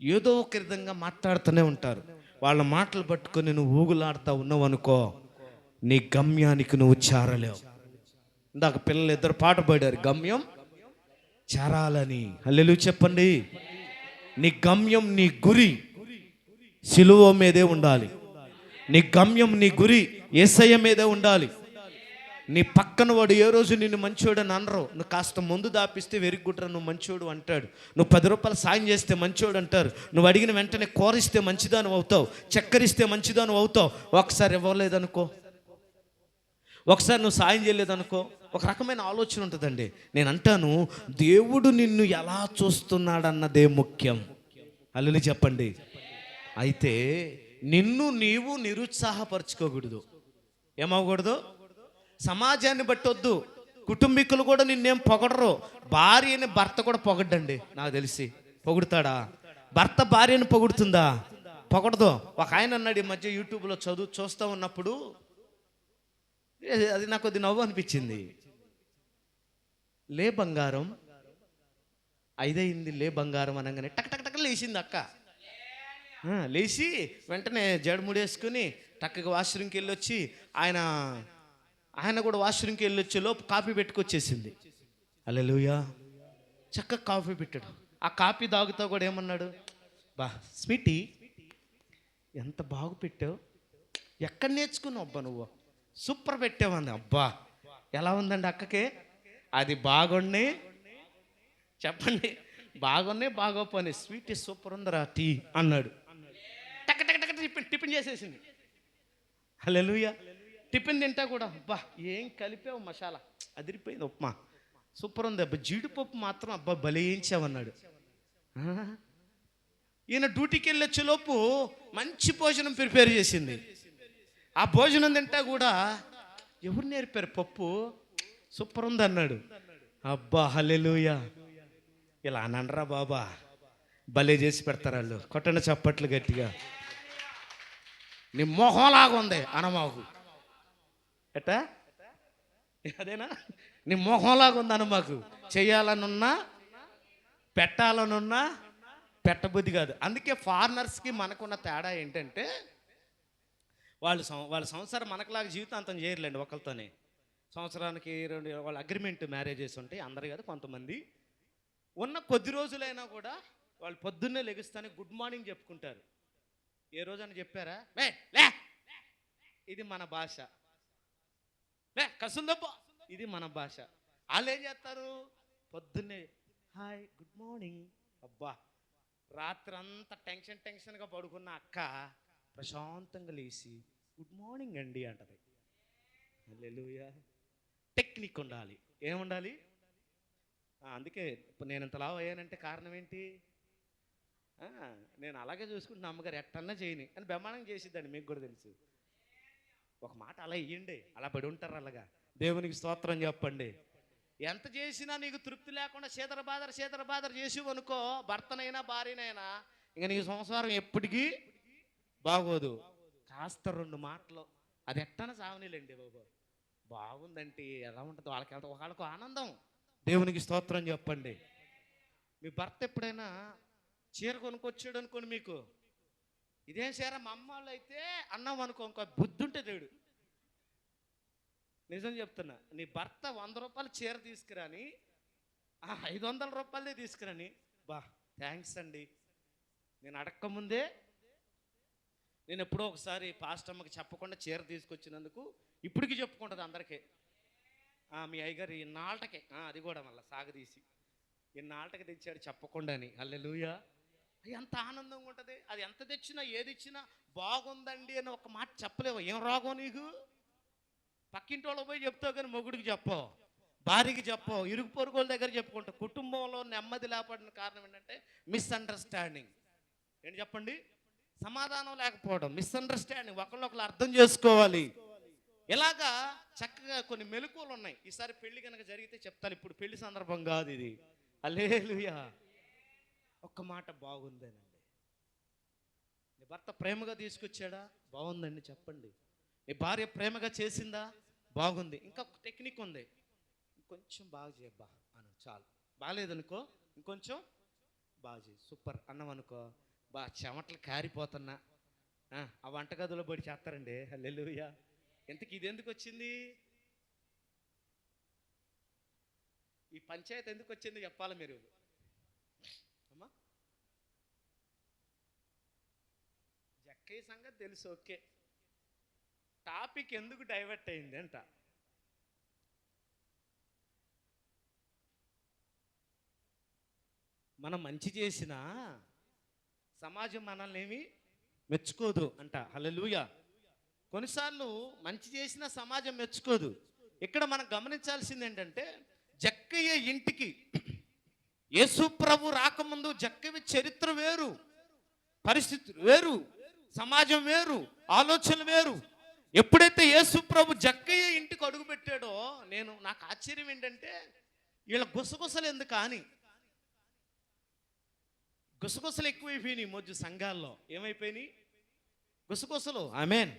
ఏదో ఒక విధంగా మాట్లాడుతూనే ఉంటారు. వాళ్ళ మాటలు పట్టుకొని నువ్వు ఊగులాడుతూ ఉన్నావు అనుకో, నీ గమ్యానికి నువ్వు చేరలేవు. ఇందాక పిల్లలు ఇద్దరు పాట పాడారు, గమ్యం చేరాలని. హల్లెలూయా చెప్పండి. నీ గమ్యం, నీ గురి సిలువ మీదే ఉండాలి. నీ గమ్యం, నీ గురి యేసయ్య మీదే ఉండాలి. నీ పక్కన వాడు ఏ రోజు నిన్ను మంచోడు అని అనరు. నువ్వు కాస్త ముందు దాపిస్తే వెరీ గుడ్ రా నువ్వు మంచోడు అంటాడు. నువ్వు 10 రూపాయలు సాయం చేస్తే మంచోడు అంటారు. నువ్వు అడిగిన వెంటనే కూరిస్తే మంచిదాను అవుతావు, చక్కెరిస్తే మంచిదాను అవుతావు. ఒకసారి ఇవ్వలేదనుకో, ఒకసారి నువ్వు సాయం చేయలేదనుకో, ఒక రకమైన ఆలోచన ఉంటుందండి. నేను అంటాను, దేవుడు నిన్ను ఎలా చూస్తున్నాడన్నదే ముఖ్యం. హల్లెలూయా చెప్పండి. అయితే నిన్ను నీవు నిరుత్సాహపరచుకోకూడదు. ఏమవకూడదు? సమాజాన్ని బట్టొద్దు, కుటుంబీకులు కూడా నిన్నేం పొగడరు. భార్యని భర్త కూడా పొగడ్డండి. నాకు తెలిసి పొగుడుతాడా? భర్త భార్యని పొగుడుతుందా? పొగడదు. ఒక ఆయన అన్నాడు ఈ మధ్య యూట్యూబ్లో చూస్తూ ఉన్నప్పుడు, అది నాకు అది నవ్వు అనిపించింది. లే బంగారం, 5 అయింది లే బంగారం అనగానే టక్ టక్ టక్ లేచింది అక్క. లేచి వెంటనే జడముడేసుకుని టక్కగా వాష్రూమ్కి వెళ్ళొచ్చి ఆయన కూడా వాష్రూమ్కి వెళ్ళొచ్చే లోపు కాఫీ పెట్టుకొచ్చేసింది. హల్లెలూయా. చక్కగా కాఫీ పెట్టాడు. ఆ కాఫీ తాగుతా కూడా ఏమన్నాడు, బా స్వీటీ ఎంత బాగు పెట్టావు, ఎక్కడ నేర్చుకున్నావు అబ్బా నువ్వు, సూపర్ పెట్టావంది. అబ్బా ఎలా ఉందండి అక్కకే? అది బాగుండి చెప్పండి, బాగున్నాయి బాగోపోని, స్వీట్ సూపర్ ఉందరా టీ అన్నాడు. టక్ టక్ టక్ టిఫిన్ చేసేసింది. హల్లెలూయా. టిఫిన్ తింటా కూడా అబ్బా ఏం కలిపావు మసాలా, అదిరిపోయింది, ఉప్మా సూపర్ ఉంది, అబ్బా జీడిపప్పు మాత్రం అబ్బా భలే వేయించావన్నాడు. ఈయన డ్యూటీకి వెళ్ళొచ్చేలోపు మంచి భోజనం ప్రిపేర్ చేసింది. ఆ భోజనం తింటా కూడా ఎవరు నేర్పారు పప్పు? సూపర్ ఉంది అన్నాడు. అబ్బా హల్లెలూయా. ఇలా అనండ్రా బాబా, భలే చేసి పెడతారు వాళ్ళు. కొట్టండి చప్పట్లు గట్టిగా. నీ మొహంలాగా ఉంది అనమాకు. ఎట్టా అదేనా? నీ మొహంలాగా ఉంది అనమాకు. చెయ్యాలనున్నా పెట్టాలనున్నా పెట్టబుద్ధి కాదు. అందుకే ఫారినర్స్కి మనకున్న తేడా ఏంటంటే వాళ్ళ సంవత్సరం మనకులాగా జీవితాంతం చేయరులేండి ఒకరితోనే. సంవత్సరానికి 2 వాళ్ళ అగ్రిమెంట్ మ్యారేజెస్ ఉంటాయి. అందరు కాదు, కొంతమంది. ఉన్న కొద్ది రోజులైనా కూడా వాళ్ళు పొద్దున్నే లెగుస్తానే గుడ్ మార్నింగ్ చెప్పుకుంటారు. ఏ రోజని చెప్పారా? లే, ఇది మన భాష. లే కసుందప్ప, ఇది మన భాష. వాళ్ళు ఏం చేస్తారు? పొద్దున్నే హాయ్ గుడ్ మార్నింగ్. అబ్బా, రాత్రి అంతా టెన్షన్గా పడుకున్న అక్క ప్రశాంతంగా లేచి గుడ్ మార్నింగ్ అండి అంటది. హల్లెలూయా. టెక్నిక్ ఉండాలి. ఏముండాలి? అందుకే ఇప్పుడు నేను ఇంత లావు అయ్యానంటే కారణం ఏంటి? నేను అలాగే చూసుకుంటున్నా, అమ్మగారు ఎట్టన్నా చేయని అని బ్రహ్మాండంగా చేసిద్దండి. మీకు కూడా తెలుసు. ఒక మాట అలా ఇయ్యండి, అలా పడి ఉంటారు. అలాగా దేవునికి స్తోత్రం చెప్పండి. ఎంత చేసినా నీకు తృప్తి లేకుండా చేతర బాదర చేసి అనుకో, భర్తనైనా భార్యనైనా, ఇంక నీ సంసారం ఎప్పటికీ బాగోదు. కాస్త 2 మాటలు అది ఎట్టన సావనీలేండి బాబు. బాగుందంటే ఎలా ఉంటుంది వాళ్ళకి ఆనందం. దేవునికి స్తోత్రం చెప్పండి. మీ భర్త ఎప్పుడైనా చీర కొనుక్కొచ్చాడు అనుకోండి, మీకు ఇదేం చీర మా అమ్మ వాళ్ళు అయితే అన్నాం అనుకో, ఇంకో బుద్ధి ఉంటే దేవుడు. నిజం చెప్తున్నా. నీ భర్త 100 రూపాయలు చీర తీసుకురాని 500 రూపాయలే తీసుకురాని, బా థ్యాంక్స్ అండి, నేను అడక్కముందే నేను ఎప్పుడో ఒకసారి పాస్టమ్మకి చెప్పకుండా చీర తీసుకొచ్చినందుకు ఇప్పటికి చెప్పుకుంటుంది అందరికీ. మీ అయ్యగారు ఇన్నాళ్ళకే, అది కూడా మళ్ళీ సాగదీసి ఇన్నాళ్ళకి తెచ్చాడు చెప్పకుండా అని. హల్లెలూయా. ఎంత ఆనందంగా ఉంటుంది. అది ఎంత తెచ్చినా ఏది ఇచ్చినా బాగుందండి అని ఒక మాట చెప్పలేవు. ఏం రోగం నీకు? పక్కింటి వాళ్ళు పోయి చెప్తావు కానీ మొగుడికి చెప్పవు, భార్యకి చెప్పవు, ఇరుగు పొరుగుల దగ్గర చెప్పుకుంటావు. కుటుంబంలో నెమ్మది లేపడిన కారణం ఏంటంటే మిస్అండర్స్టాండింగ్. ఏంటి చెప్పండి? సమాధానం లేకపోవడం, మిస్అండర్స్టాండింగ్. ఒకళ్ళొకళ్ళు అర్థం చేసుకోవాలి. ఇలాగా చక్కగా కొన్ని మెలకువలు ఉన్నాయి. ఈసారి పెళ్లి కనుక జరిగితే చెప్తాను. ఇప్పుడు పెళ్లి సందర్భం కాదు ఇది. హల్లెలూయా. ఒక్క మాట బాగుందేనండి. నీ భర్త ప్రేమగా తీసుకొచ్చాడా? బాగుందండి చెప్పండి. నీ భార్య ప్రేమగా చేసిందా? బాగుంది. ఇంకా టెక్నిక్ ఉంది, ఇంకొంచెం బాగా చేయబ్బా అను, చాలు. బాగాలేదనుకో ఇంకొంచెం బాగా చేయి. సూపర్ అన్నం అనుకో, బాగా చెమటలు కారిపోతున్నా ఆ వంటగదిలో పడి చేస్తారండి. హల్లెలూయా. ఇంతకి ఇది ఎందుకు వచ్చింది? ఈ పంచాయతీ ఎందుకు వచ్చింది చెప్పాలి మీరు. అమ్మా జక్కయ్య సంగతి తెలుసు, ఓకే. టాపిక్ ఎందుకు డైవర్ట్ అయింది అంట. మనం మంచి చేసినా సమాజం మనల్ని ఏమి మెచ్చుకోదు అంట. హల్లెలూయా. కొన్నిసార్లు మంచి చేసినా సమాజం మెచ్చుకోదు. ఇక్కడ మనం గమనించాల్సింది ఏంటంటే, జక్కయ్య ఇంటికి యేసు ప్రభు రాకముందు జక్కయ్య చరిత్ర వేరు, పరిస్థితులు వేరు, సమాజం వేరు, ఆలోచనలు వేరు. ఎప్పుడైతే యేసు ప్రభు జక్కయ్య ఇంటికి అడుగు పెట్టాడో, నాకు ఆశ్చర్యం ఏంటంటే, వీళ్ళ గుసగుసలు ఎందుకు అని. గుసగుసలు ఎక్కువైపోయినాయి మధ్య సంఘాల్లో. ఏమైపోయినాయి? గుసగుసలు. ఆమేన్.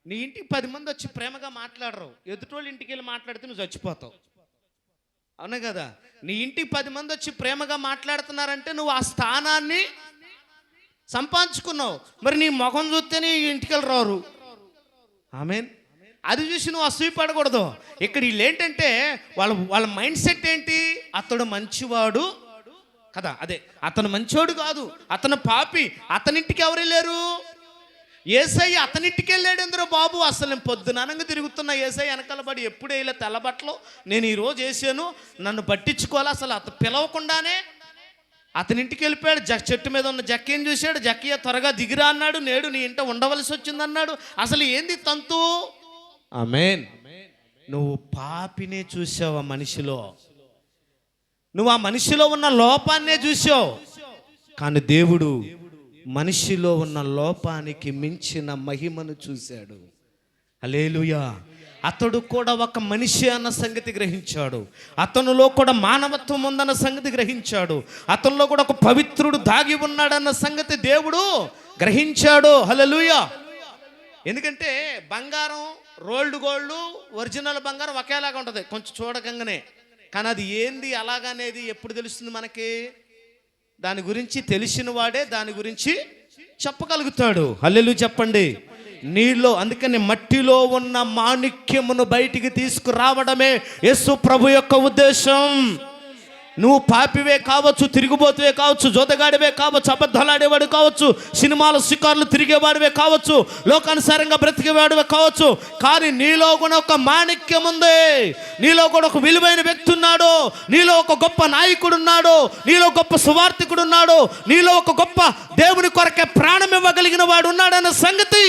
నీ ఇంటికి 10 మంది వచ్చి ప్రేమగా మాట్లాడరు, ఎదుటోళ్ళ ఇంటికి వెళ్ళి మాట్లాడితే నువ్వు చచ్చిపోతావు. అవునా కదా? నీ ఇంటికి 10 మంది వచ్చి ప్రేమగా మాట్లాడుతున్నారంటే నువ్వు ఆ స్థానాన్ని సంపాదించుకున్నావు. మరి నీ ముఖం చూస్తే నీ ఇంటికి వెళ్ళి రారు. ఆమేన్. అది చూసి నువ్వు అసూయపడకూడదు. ఇక్కడ వీళ్ళు ఏంటంటే వాళ్ళ మైండ్ సెట్ ఏంటి? అతడు మంచివాడు కదా, అదే అతను మంచోడు కాదు, అతను పాపి. అతనింటికి ఎవరు వెళ్ళారు? యేసయ్య అతనింటికి వెళ్ళాడు. ఎందురో బాబు, అసలు నేను పొద్దుననంగా తిరుగుతున్న యేసయ్య వెనకాల పడి ఎప్పుడు వేయలే తెల్లబట్టలు. నేను ఈరోజు వేసాను, నన్ను పట్టించుకోవాలి. అసలు అతను పిలవకుండానే అతనింటికి వెళ్ళిపోయాడు. చెట్టు మీద ఉన్న జక్కయ్య చూశాడు. జక్కయ్య త్వరగా దిగిరా అన్నాడు. నేడు నీ ఇంట ఉండవలసి వచ్చిందన్నాడు. అసలు ఏంది తంతు? ఆమేన్. నువ్వు పాపినే చూసావు ఆ మనిషిలో, నువ్వు ఆ మనిషిలో ఉన్న లోపాన్నే చూసావు. కానీ దేవుడు మనిషిలో ఉన్న లోపానికి మించిన మహిమను చూశాడు. హల్లెలూయా. అతడు కూడా ఒక మనిషి అన్న సంగతి గ్రహించాడు. అతనిలో కూడా మానవత్వం ఉందన్న సంగతి గ్రహించాడు. అతనిలో కూడా ఒక పవిత్రుడు దాగి ఉన్నాడన్న సంగతి దేవుడు గ్రహించాడు. హల్లెలూయా. ఎందుకంటే బంగారం, రోల్డ్ గోల్డ్, ఒరిజినల్ బంగారం ఒకేలాగా ఉంటుంది కొంచెం చూడకంగానే. కానీ అది ఏంది అలాగనేది ఎప్పుడు తెలుస్తుంది మనకి? దాని గురించి తెలిసిన వాడే దాని గురించి చెప్పగలుగుతాడు. హల్లెలూయా చెప్పండి. నీలో, అందుకని మట్టిలో ఉన్న మాణిక్యమును బయటికి తీసుకురావడమే యేసు ప్రభు యొక్క ఉద్దేశం. నువ్వు పాపివే కావచ్చు, తిరిగిపోతువే కావచ్చు, జోతగాడివే కావచ్చు, అబద్ధాలాడేవాడు కావచ్చు, సినిమాల శిఖర్లు తిరిగేవాడివే కావచ్చు, లోకానుసారంగా బ్రతికేవాడివే కావచ్చు, కానీ నీలో కూడా ఒక మాణిక్యం ఉంది. నీలో కూడా ఒక విలువైన వ్యక్తి ఉన్నాడు. నీలో ఒక గొప్ప నాయకుడు ఉన్నాడు. నీలో గొప్ప సువార్థికుడు ఉన్నాడు. నీలో ఒక గొప్ప దేవుని కొరకే ప్రాణం ఇవ్వగలిగిన వాడు ఉన్నాడన్న సంగతి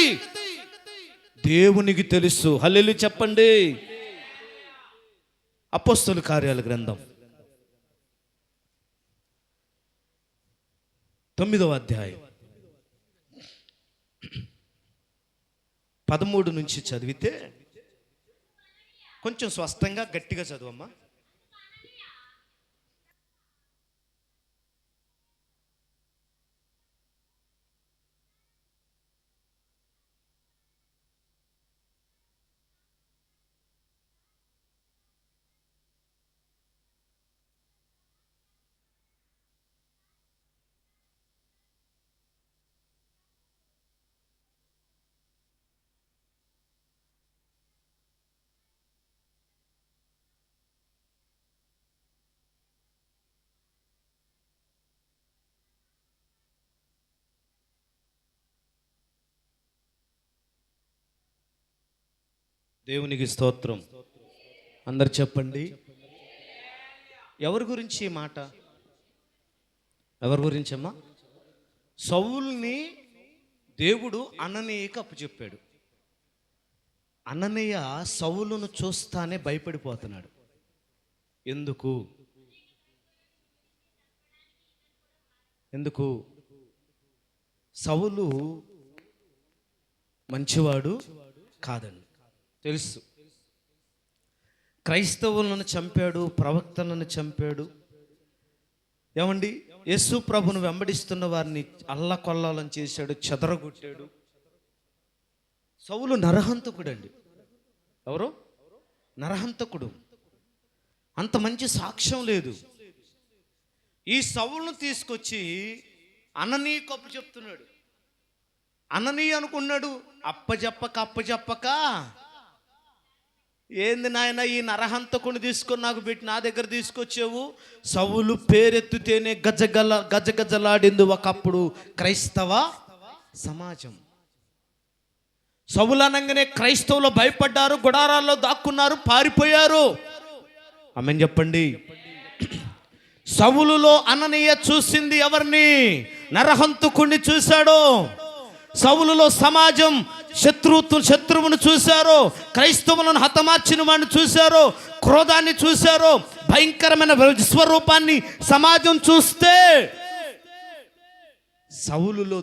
దేవునికి తెలుసు. హల్లెలూయా చెప్పండి. అపోస్తలుల కార్యాల గ్రంథం 9వ అధ్యాయం 13 నుంచి చదివితే కొంచెం స్పష్టంగా గట్టిగా చదువమ్మా. దేవునికి స్తోత్రం. అందరు చెప్పండి. ఎవరి గురించి ఈ మాట? ఎవరి గురించి అమ్మా? సౌలుని దేవుడు అననీయకు అప్పచెప్పాడు. అననీయ సౌలును చూస్తానే భయపడిపోతున్నాడు. ఎందుకు? సౌలు మంచివాడు కాదండి, తెలుసు. క్రైస్తవులను చంపాడు, ప్రవక్తలను చంపాడు. ఏమండి, యేసు ప్రభును వెంబడిస్తున్న వారిని అల్లకొల్లాలని చేశాడు, చెదరగొట్టాడు. సౌలు నరహంతకుడు అండి. ఎవరు? నరహంతకుడు. అంత మంచి సాక్ష్యం లేదు. ఈ సౌలును తీసుకొచ్చి అననీయకు అప్పచెప్తున్నాడు. అననీయ అనుకున్నాడు, అప్పచెప్పక ఏంది నాయన ఈ నరహంతకుని తీసుకొని నాకు పెట్టి నా దగ్గర తీసుకొచ్చావు? సౌలు పేరెత్తుతేనే గజగజలాడింది ఒకప్పుడు క్రైస్తవ సమాజం. సౌలు అనగానే క్రైస్తవులు భయపడ్డారు, గుడారాల్లో దాక్కున్నారు, పారిపోయారు. ఆమేన్ చెప్పండి. సౌలులో అననీయ చూసింది ఎవరిని? నరహంతకుణ్ణి చూశాడు. సౌలులో సమాజం శత్రువును చూశారు, క్రైస్తవులను హతమార్చిన వాడిని చూశారు, క్రోధాన్ని చూశారు, భయంకరమైన విశ్వరూపాన్ని సమాజం చూస్తే సౌలులో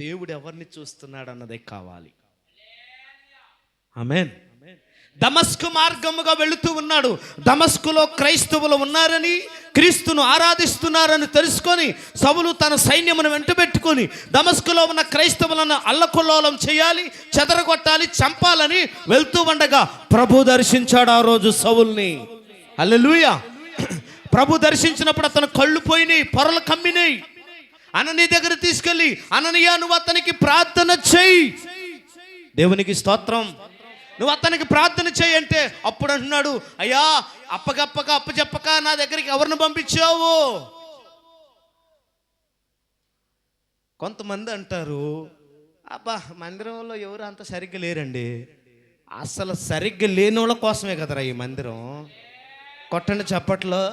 దేవుడు ఎవరిని చూస్తున్నాడు అన్నదే కావాలి. ఆమేన్. దమస్కు మార్గముగా వెళుతూ ఉన్నాడు. దమస్కులో క్రైస్తవులు ఉన్నారని, క్రీస్తును ఆరాధిస్తున్నారని తెలుసుకొని సౌలు తన సైన్యమును వెంటబెట్టుకొని దమస్కులో ఉన్న క్రైస్తవులను అల్లకొల్లోలం చేయాలి, చెదరగొట్టాలి, చంపాలని వెళ్తూ ఉండగా ప్రభు దర్శించాడు ఆ రోజు సౌలుని. హల్లెలూయా. ప్రభు దర్శించినప్పుడు అతను కళ్ళు పోయినాయి, పొరలు కమ్మినాయి. అననీయ దగ్గర తీసుకెళ్ళి, అననీయ నువ్వు అతనికి ప్రార్థన చేయి. దేవునికి స్తోత్రం. నువ్వు అతనికి ప్రార్థన చేయి అంటే అప్పుడు అంటున్నాడు, అయ్యా అప్పచెప్పక నా దగ్గరికి ఎవరిని పంపించావు? కొంతమంది అంటారు, అబ్బా మందిరంలో ఎవరు అంత సరిగ్గా లేరండి. అసలు సరిగ్గా లేని వాళ్ళ కోసమే కదరా ఈ మందిరం. కొట్టండి చప్పట్లో.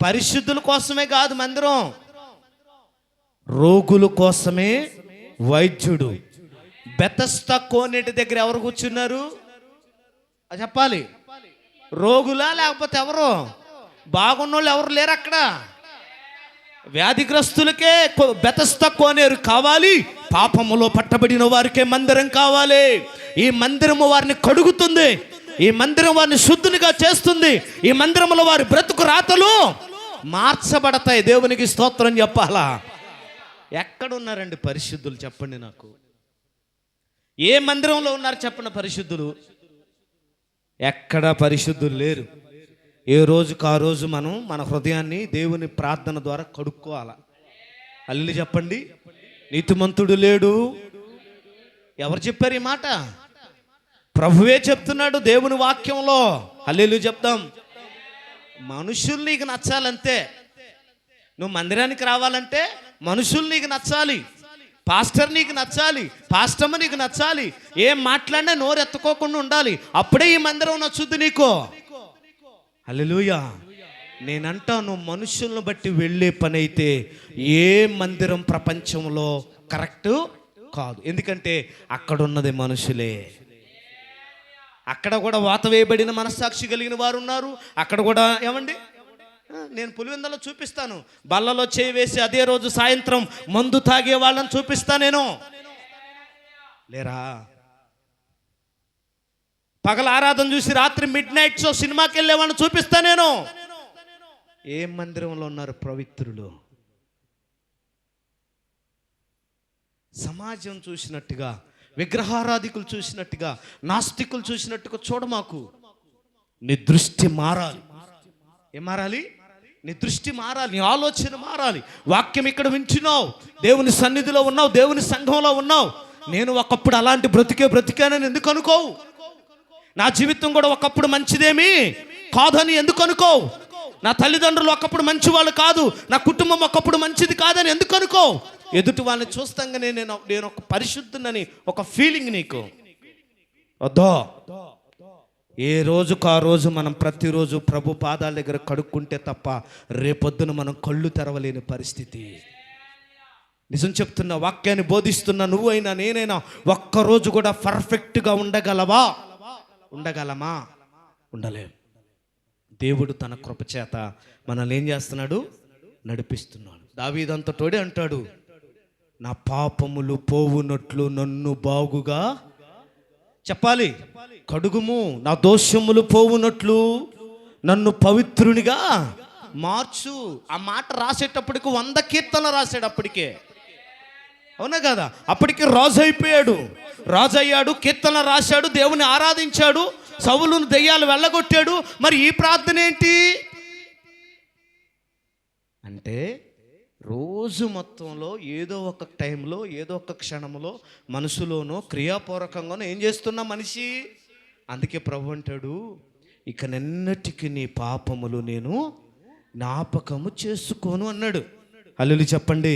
పరిశుద్ధుల కోసమే కాదు మందిరం, రోగుల కోసమే వైద్యుడు. బెతస్తా కోనేటి దగ్గర ఎవరు కూర్చున్నారు చెప్పాలి? రోగులా లేకపోతే ఎవరు? బాగున్నోళ్ళు ఎవరు లేరు అక్కడ. వ్యాధిగ్రస్తులకే బెతస్తా కోనేరు కావాలి, పాపములో పట్టబడిన వారికే మందిరం కావాలి. ఈ మందిరము వారిని కడుగుతుంది, ఈ మందిరం వారిని శుద్ధునిగా చేస్తుంది, ఈ మందిరంలో వారి బ్రతుకు రాతలు మార్చబడతాయి. దేవునికి స్తోత్రం చెప్పాలా? ఎక్కడున్నారండి పరిశుద్ధులు చెప్పండి నాకు. ఏ మందిరంలో ఉన్నారు చెప్పండి పరిశుద్ధులు? ఎక్కడ పరిశుద్ధులు లేరు. ఏ రోజుకు ఆ రోజు మనం మన హృదయాన్ని దేవుని ప్రార్థన ద్వారా కడుక్కోవాలి. అల్లి చెప్పండి. నీతిమంతుడు లేడు. ఎవరు చెప్పారు ఈ మాట? ప్రభువే చెప్తున్నాడు దేవుని వాక్యంలో. హల్లెలూయా చెప్తాం. మనుషులు నీకు నచ్చాలంతే. నువ్వు మందిరానికి రావాలంటే మనుషులు నీకు నచ్చాలి, పాస్టర్ నీకు నచ్చాలి, పాస్టమ్మ నీకు నచ్చాలి, ఏం మాట్లాడినా నోరు ఎత్తుకోకుండా ఉండాలి. అప్పుడే ఈ మందిరం నచ్చుద్ది నీకు. హల్లెలూయా. నేనంటాను, మనుషులను బట్టి వెళ్ళే పని అయితే ఏ మందిరం ప్రపంచంలో కరెక్ట్ కాదు. ఎందుకంటే అక్కడ ఉన్నది మనుషులే. అక్కడ కూడా వాత వేయబడిన మనస్సాక్షి కలిగిన వారు ఉన్నారు. అక్కడ కూడా ఏమండి, నేను పులివెందలో చూపిస్తాను. బల్లలో చేయి వేసి అదే రోజు సాయంత్రం మందు తాగే వాళ్ళని చూపిస్తా నేను. లేరా? పగల ఆరాధన చూసి రాత్రి మిడ్-నైట్ షో సినిమాకి వెళ్ళే వాళ్ళని చూపిస్తా నేను. ఏ మందిరంలో ఉన్నారు పవిత్రులు? సమాజం చూసినట్టుగా, విగ్రహారాధికులు చూసినట్టుగా, నాస్తికులు చూసినట్టుగా చూడమాకు. నీ దృష్టి మారాలి. ఏం మారాలి? నీ దృష్టి మారాలి, నీ ఆలోచన మారాలి. వాక్యం ఇక్కడ వింటున్నావు, దేవుని సన్నిధిలో ఉన్నావు, దేవుని సంఘంలో ఉన్నావు. నేను ఒకప్పుడు అలాంటి బ్రతికానని ఎందుకు అనుకోవు? నా జీవితం కూడా ఒకప్పుడు మంచిదేమీ కాదని ఎందుకు అనుకోవు? నా తల్లిదండ్రులు ఒకప్పుడు మంచి వాళ్ళు కాదు, నా కుటుంబం ఒకప్పుడు మంచిది కాదని ఎందుకు అనుకోవు? ఎదుటి వాళ్ళని చూస్తాగానే నేను ఒక పరిశుద్ధునని ఒక ఫీలింగ్ నీకు వద్దా? ఏ రోజుకు ఆ రోజు మనం ప్రతిరోజు ప్రభు పాదాల దగ్గర కడుక్కుంటే తప్ప రేపొద్దున మనం కళ్ళు తెరవలేని పరిస్థితి. నిజం చెప్తున్నా, వాక్యాన్ని బోధిస్తున్నా నువ్వైనా నేనైనా ఒక్కరోజు కూడా పర్ఫెక్ట్గా ఉండగలమా? ఉండలేం. దేవుడు తన కృపచేత మనల్ని ఏం చేస్తున్నాడు? నడిపిస్తున్నాడు. దావీదంతటోడే అంటాడు, నా పాపములు పోవునట్లు నన్ను బాగుగా చెప్పాలి కడుగుము, నా దోషములు పోవునట్లు నన్ను పవిత్రునిగా మార్చు. ఆ మాట రాసేటప్పటికి 100 కీర్తనలు రాశాడు. అప్పటికే, అవునా కదా? అప్పటికి రాజు అయిపోయాడు, రాజు అయ్యాడు, కీర్తన రాశాడు, దేవుని ఆరాధించాడు, సౌలును దెయ్యాలు వెళ్ళగొట్టాడు. మరి ఈ ప్రార్థన ఏంటి అంటే, రోజు మొత్తంలో ఏదో ఒక టైంలో, ఏదో ఒక క్షణంలో మనసులోనో క్రియాపూర్వకంగానో ఏం చేస్తున్నా మనిషి. అందుకే ప్రభు అంటాడు, ఇక నిన్నటికి నీ పాపములు నేను జ్ఞాపకము చేసుకోను అన్నాడు. హల్లెలూయా చెప్పండి.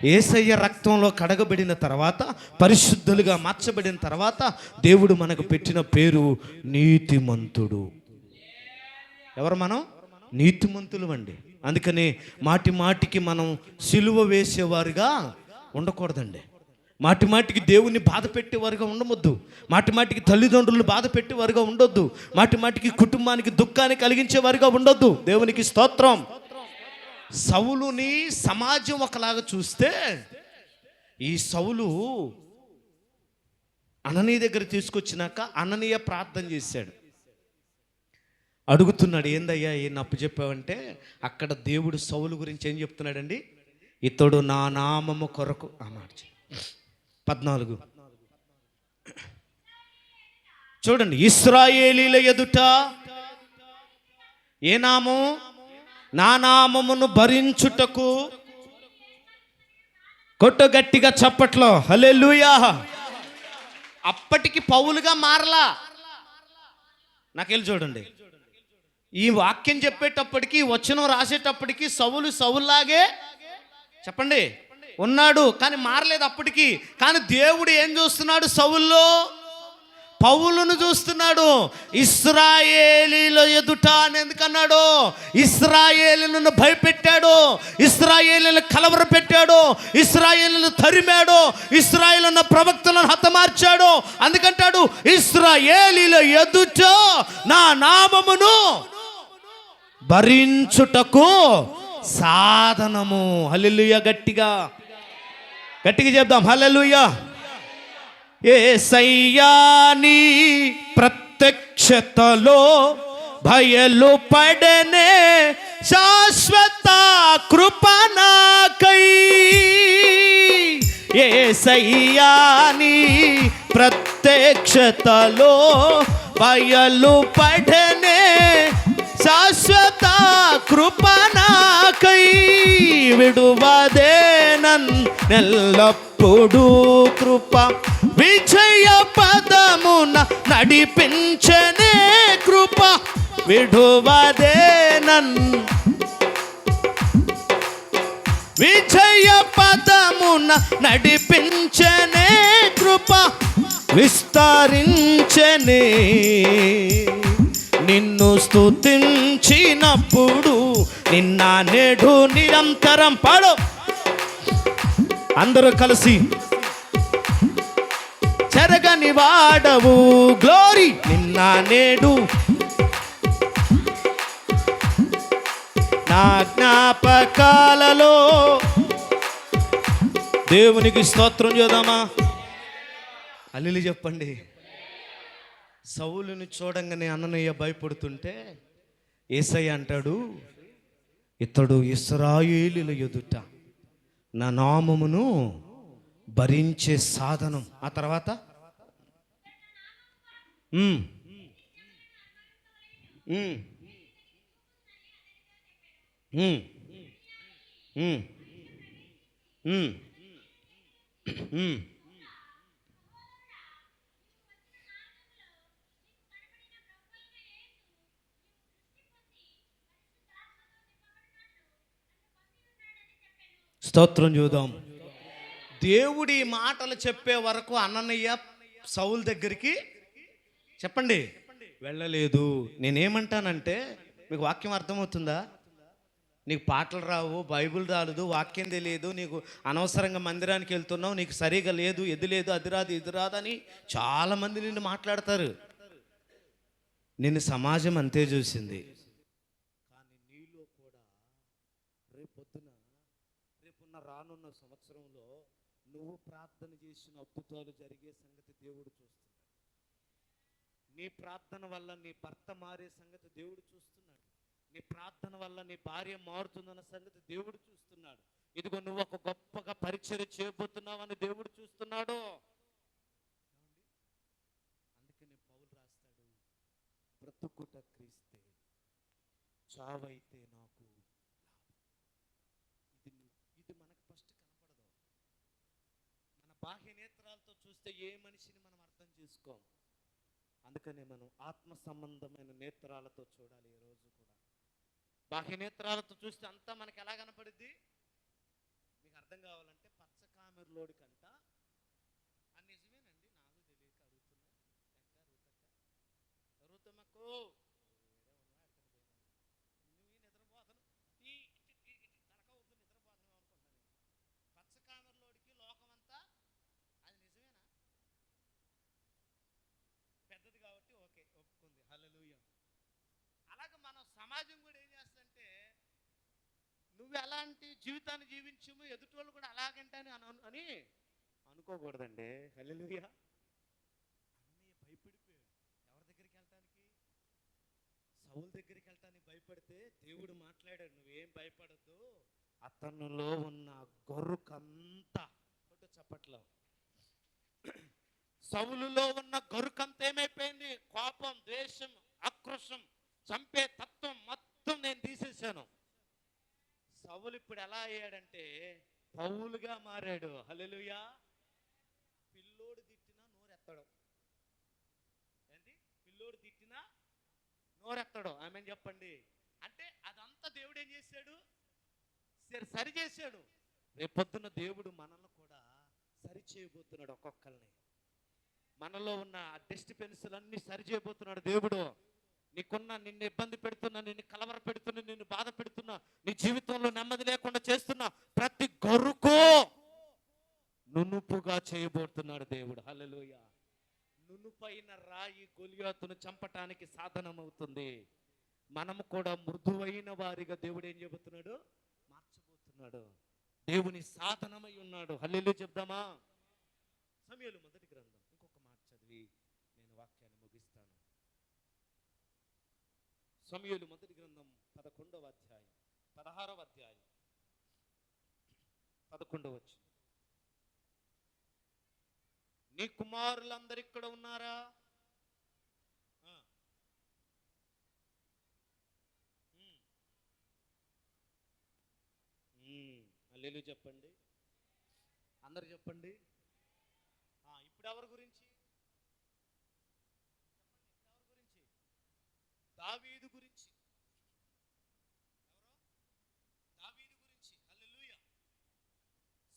యేసయ్య రక్తంలో కడగబడిన తర్వాత, పరిశుద్ధులుగా మార్చబడిన తర్వాత దేవుడు మనకు పెట్టిన పేరు నీతిమంతుడు. ఎవరు మనం? నీతిమంతులు అండి. అందుకని మాటి మాటికి మనం సిలువ వేసేవారుగా ఉండకూడదండి. మాటి మాటికి దేవుణ్ణి బాధ పెట్టేవారుగా ఉండవద్దు. మాటి మాటికి తల్లిదండ్రులు బాధ పెట్టేవారుగా ఉండొద్దు. మాటి మాటికి కుటుంబానికి దుఃఖాన్ని కలిగించేవారుగా ఉండొద్దు. దేవునికి స్తోత్రం. సౌలుని సమాజం ఒకలాగా చూస్తే, ఈ సౌలు అననీయ దగ్గర తీసుకొచ్చినాక అననీయ ప్రార్థన చేశాడు. అడుగుతున్నాడు, ఏందయ్యా ఏం అప్పు చెప్పావంటే, అక్కడ దేవుడు సౌలు గురించి ఏం చెప్తున్నాడండి? ఇతడు నా నామము కొరకు అన్నాడు. 14 చూడండి. ఇశ్రాయేలీల ఎదుట ఏ నామం? నా నామమును భరించుటకు. కొట్టు గట్టిగా చప్పట్లో హల్లెలూయా. అప్పటికి పౌలుగా మారలా. నాకెళ్ళి చూడండి, ఈ వాక్యం చెప్పేటప్పటికి, వచనం రాసేటప్పటికి సౌలులాగే చెప్పండి ఉన్నాడు, కానీ మారలేదు అప్పటికి. కానీ దేవుడు ఏం చూస్తున్నాడు? సౌల్లో పౌలును చూస్తున్నాడు. ఇశ్రాయేలీల ఎదుట అని ఎందుకన్నాడు? ఇశ్రాయేలును భయపెట్టాడు, ఇశ్రాయేలును కలవరపెట్టాడు, ఇశ్రాయేలును తరిమాడు, ఇశ్రాయేలున్న ప్రవక్తలను హతమార్చాడు. అందుకంటాడు, ఇశ్రాయేలీల ఎదుట నా నామమును భరించుటకు సాధనము. హల్లెలూయా. గట్టిగా గట్టిగా చెప్దాం హల్లెలూయా. యేసయ్యా నీ ప్రత్యక్షతలో బయలు పడనే శాశ్వత కృప నాకై. యేసయ్యా నీ ప్రత్యక్షతలో బయలు పడనే శాశ్వత కృప నాకై. విడువదే నన్నెల్లప్పుడూ కృప విజయ పదమున నడిపించనే కృప. విడువదే విజయ పదమున నడిపించనే కృప. విస్తరించనే నిన్ను స్తుతించినప్పుడు నిన్న నేడు నిరంతరం. పాడు అందరూ కలిసి. చెరగని వాడవు గ్లోరీ నిన్న నేడు నా జ్ఞాపకాలలో. దేవునికి స్తోత్రం చేద్దామా? హల్లెలూయా చెప్పండి. సౌలుని చూడంగానే అన్నయ్య భయపడుతుంటే యేసయ్య అంటాడు, ఇతడు ఇశ్రాయేలీయుల ఎదుట నా నామమును భరించే సాధనం. ఆ తర్వాత స్తోత్రం చూద్దాం. దేవుడి మాటలు చెప్పే వరకు అన్నయ్య సౌలు దగ్గరికి చెప్పండి వెళ్ళలేదు. నేనేమంటానంటే, మీకు వాక్యం అర్థమవుతుందా? నీకు పాటలు రావు, బైబిల్ రాదు, వాక్యం తెలియదు, నీకు అనవసరంగా మందిరానికి వెళ్తున్నావు, నీకు సరిగా లేదు, ఎది లేదు, అది రాదు, ఇది రాదని చాలామంది నిన్ను మాట్లాడతారు. నిన్ను సమాజం అంతే చూసింది. కానీ నీలో కూడా రేపున్న రానున్న సంవత్సరంలో నువ్వు ప్రార్థన చేసిన అద్భుతాలు జరిగే సంగతి దేవుడు చూస్తున్నాడు. నీ ప్రార్థన వల్ల నీ భర్త మారే సంగతి దేవుడు చూస్తున్నాడు. నీ ప్రార్థన వల్ల నీ భార్య మారుతుందన్న సంగతి దేవుడు చూస్తున్నాడు. ఇదిగో నువ్వు ఒక గొప్పగా పరిచర్య చేయబోతున్నావని దేవుడు చూస్తున్నాడు. అందుకని పౌలు రాస్తాడు, బ్రతుకుట క్రీస్తే, చావైతే నాకు లాభం. ఇది మనకు ఫస్ట్ కనపడదు. మన బాహ్య నేత్రాలతో చూస్తే ఏ మనిషిని మనం అర్థం చేసుకోం. అందుకనే మనం ఆత్మ సంబంధమైన నేత్రాలతో చూడాలి. ఈ రోజు కూడా బాహ్య నేత్రాలతో చూస్తే అంతా మనకి ఎలా కనపడుద్ది? మీకు అర్థం కావాలంటే పచ్చ కామెరులోడి కంట నిజమేనండి, నాకు తెలియక అడుగుతున్నా. రూతమ్మకు పచ్చ కామెరులోడికి లోకమంతా అది నిజమేనా? పెద్దది కాబట్టి ఓకే ఒప్పుకుంది, హల్లెలూయా. అలాగే మన సమాజం కూడా ఏం చేస్తుందంటే, నువ్వు ఎలాంటి జీవితాన్ని జీవించము ఎదుటి వాళ్ళు కూడా అలాగంటని అని అనుకోకూడదండి. హల్లెలూయా. అన్నయ్య భయపడిపోయాడు. ఎవరి దగ్గరికి వెళ్ళటానికి? సౌలు దగ్గరికి వెళ్ళటానికి భయపడితే దేవుడు మాట్లాడాడు, నువ్వేం భయపడద్దు, అతనులో ఉన్న గొర్రుకంతా చప్పట్లో సౌలులో ఉన్న గొర్రుకంతా ఏమైపోయింది? కోపం, ద్వేషం, ఆక్రోశం, చంపే తత్వం మొత్తం నేను తీసేశాను. సౌలు ఇప్పుడు ఎలా అయ్యాడంటే పౌలుగా మారాడు. హల్లెలూయా. పిల్లోడు తిట్టినా నోరెత్తడం. ఏంటి? పిల్లోడు తిట్టినా నోరెత్తడం. ఆమెన్ చెప్పండి. అంటే అదంతా దేవుడు ఏం చేశాడు? సరి చేశాడు. రేపొద్దున దేవుడు మనల్ని కూడా సరి చేయబోతున్నాడు. ఒక్కొక్కరిని మనలో ఉన్న డస్ట్ పెన్సిలన్నీ సరి చేయబోతున్నాడు దేవుడు. నీకున్న నిన్ను ఇబ్బంది పెడుతున్నా, నిన్ను కలవర పెడుతున్నా, నిన్ను బాధ పెడుతున్నా, నీ జీవితంలో నెమ్మది లేకుండా చేస్తున్నా ప్రతి గొర్రుకు నునుపుగా చేయబోతున్నాడు దేవుడు. హల్లెలూయా. నునుపైన రాయి గొలియాతును చంపటానికి సాధనమవుతుంది. మనము కూడా మృదువైన వారిగా దేవుడు ఏం చేయబోతున్నాడు? మార్చబోతున్నాడు. దేవుని సాధనమై ఉన్నాడు. హల్లెలూయా చెప్దామా? సమూయేలు మొదటి గ్రంథం ఇంకొక మాట చదివి నేను వాక్యాన్ని ముగిస్తాను. సమూయేలు మొదటి గ్రంథం 11వ అధ్యాయం 16వ అధ్యాయం 11వ వచనం. నీ కుమారులందరూ ఇక్కడ ఉన్నారా? హల్లెలూయా చెప్పండి, అందరు చెప్పండి. ఇప్పుడు ఎవరి గురించి? దావీదు గురించి. ఎవరు? దావీదు గురించి. హల్లెలూయా.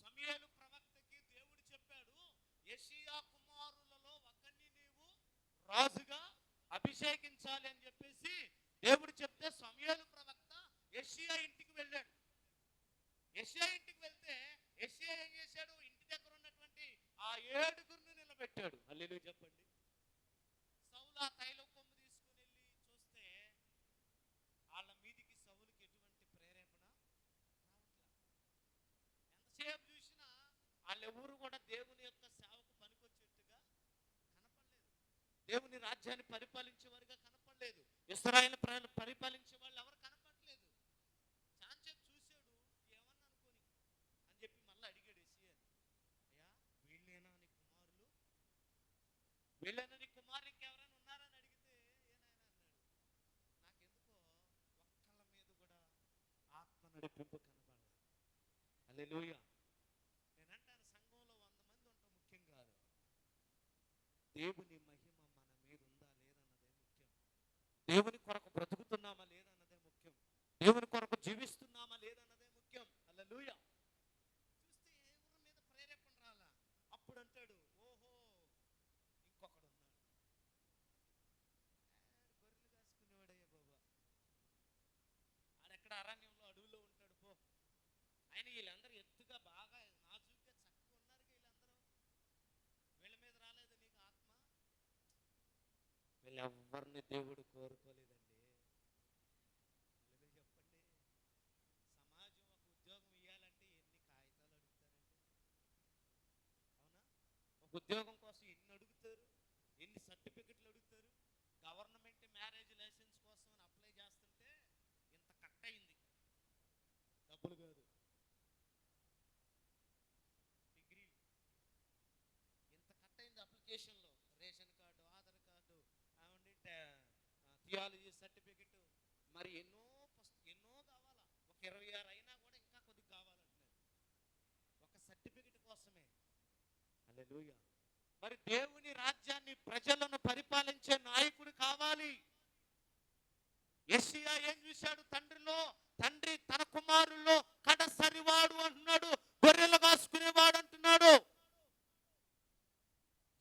సమూయేలు ప్రవక్తకి దేవుడు చెప్పాడు, యెషయా కుమారులలో ఒకరిని నీవు రాజుగా అభిషేకించాలి అని చెప్పేసి దేవుడు చెప్తే సమూయేలు ప్రవక్త యెషయా ఇంటికి వెళ్ళాడు. యెషయా ఇంటికి వెళ్తే యెషయా ఏం చేశాడు? ఇంటి దగ్గర ఉన్నటువంటి ఆ 7గురిని నిలబెట్టాడు. హల్లెలూయా చెప్పండి. సౌలు ఆ తైలం కొమ్ము తీసుకుని వెళ్ళి చూస్తే వాళ్ళ మీదికి సౌలుకి ఎటువంటి ప్రేరేపణ రావట్లేదు. ఎంతసేపు చూసినా వాళ్ళెవరు కూడా దేవుని యొక్క సేవకు పనికొచ్చేట్టుగా కనపడలేదు. దేవుని రాజ్యాన్ని పరిపాలించే వారిగా కనపడలేదు. ఇశ్రాయేలు పరిపాలించే వాళ్ళు ఎవరు కనపడలేదు. చాంచేపు చూశాడు, ఏమన్నా అనుకోని అని చెప్పి మళ్ళీ అడిగాడు యెషయా, అయ్యా వీళ్ళేనా నీ కుమారులు? వీళ్ళైనా నీ కుమారులు ఇంకెవరైనా ఉన్నారని అడిగితే ఏనాయన అన్నాడు, నాకెందుకో ఒక్కళ్ళ మీద కూడా ఆత్మ నడిపింపు కనబడాలి. హల్లెలూయా. నేనంటాను, సంఘంలో 100 మంది ఉండటం ముఖ్యం కాదు. దేవుని మహిమ మన మీద ఉందా లేదన్నదే ముఖ్యం. దేవుని కొరకు బ్రతుకుతున్నామా లేదన్నదే ముఖ్యం. దేవుని కొరకు జీవిస్తున్నామా లేదన్నదే ముఖ్యం. హల్లెలూయా. చూస్తే ఎవరి మీద ప్రేరేపణ రాలా. అప్పుడు అంటాడు, ఓహో ఇంకొకడు ఉన్నాడు, గొర్రెలు కాసుకునేవాడయ్యా బాబా, ఆడెక్కడ అరణ్యంలో అడవుల్లో ఉంటాడు పో. ఆయన వీళ్ళందరూ ఎత్తుగా బాగా నాజుగ్గా చక్కగా ఉన్నారుగా, వీళ్ళ మీద రాలేదు నీకు ఆత్మ? వీళ్ళెవ్వరిని దేవుడు కోరుకోలేదండి. చెప్పండి, సమాజం ఒక ఉద్యోగం ఇవ్వాలంటే ఎన్ని కాగితాలు అడుగుతారండి? అవునా? ఒక ఉద్యోగం కోసం ఎన్ని అడుగుతారు, ఎన్ని సర్టిఫికెట్లు అడుగుతారు. గవర్నమెంట్ మ్యారేజ్ లైసెన్స్ కోసం అని అప్లై చేస్తుంటే ఇంత కట్ అయింది, డబ్బులు కాదు, డిగ్రీలు ఇంత కట్ అయింది అప్లికేషన్లో. రేషన్ కార్డు, ఆధార్ కార్డు, ఏమండి థియాలజీ సర్టిఫికెట్, మరి ఎన్నో కావాలా. ఒక 26 అయినా కూడా ఇంకా కొద్దిగా కావాలంటున్నారు ఒక సర్టిఫికెట్ కోసమే. హల్లెలూయా. మరి దేవుని రాజ్యాన్ని, ప్రజలను పరిపాలించే నాయకుడు కావాలి. యెషయా ఏం చూశాడు? తండ్రి తన కుమారుల్లో కడసరివాడు అంటున్నాడు, గొర్రెలు కాసుకునేవాడు అంటున్నాడు.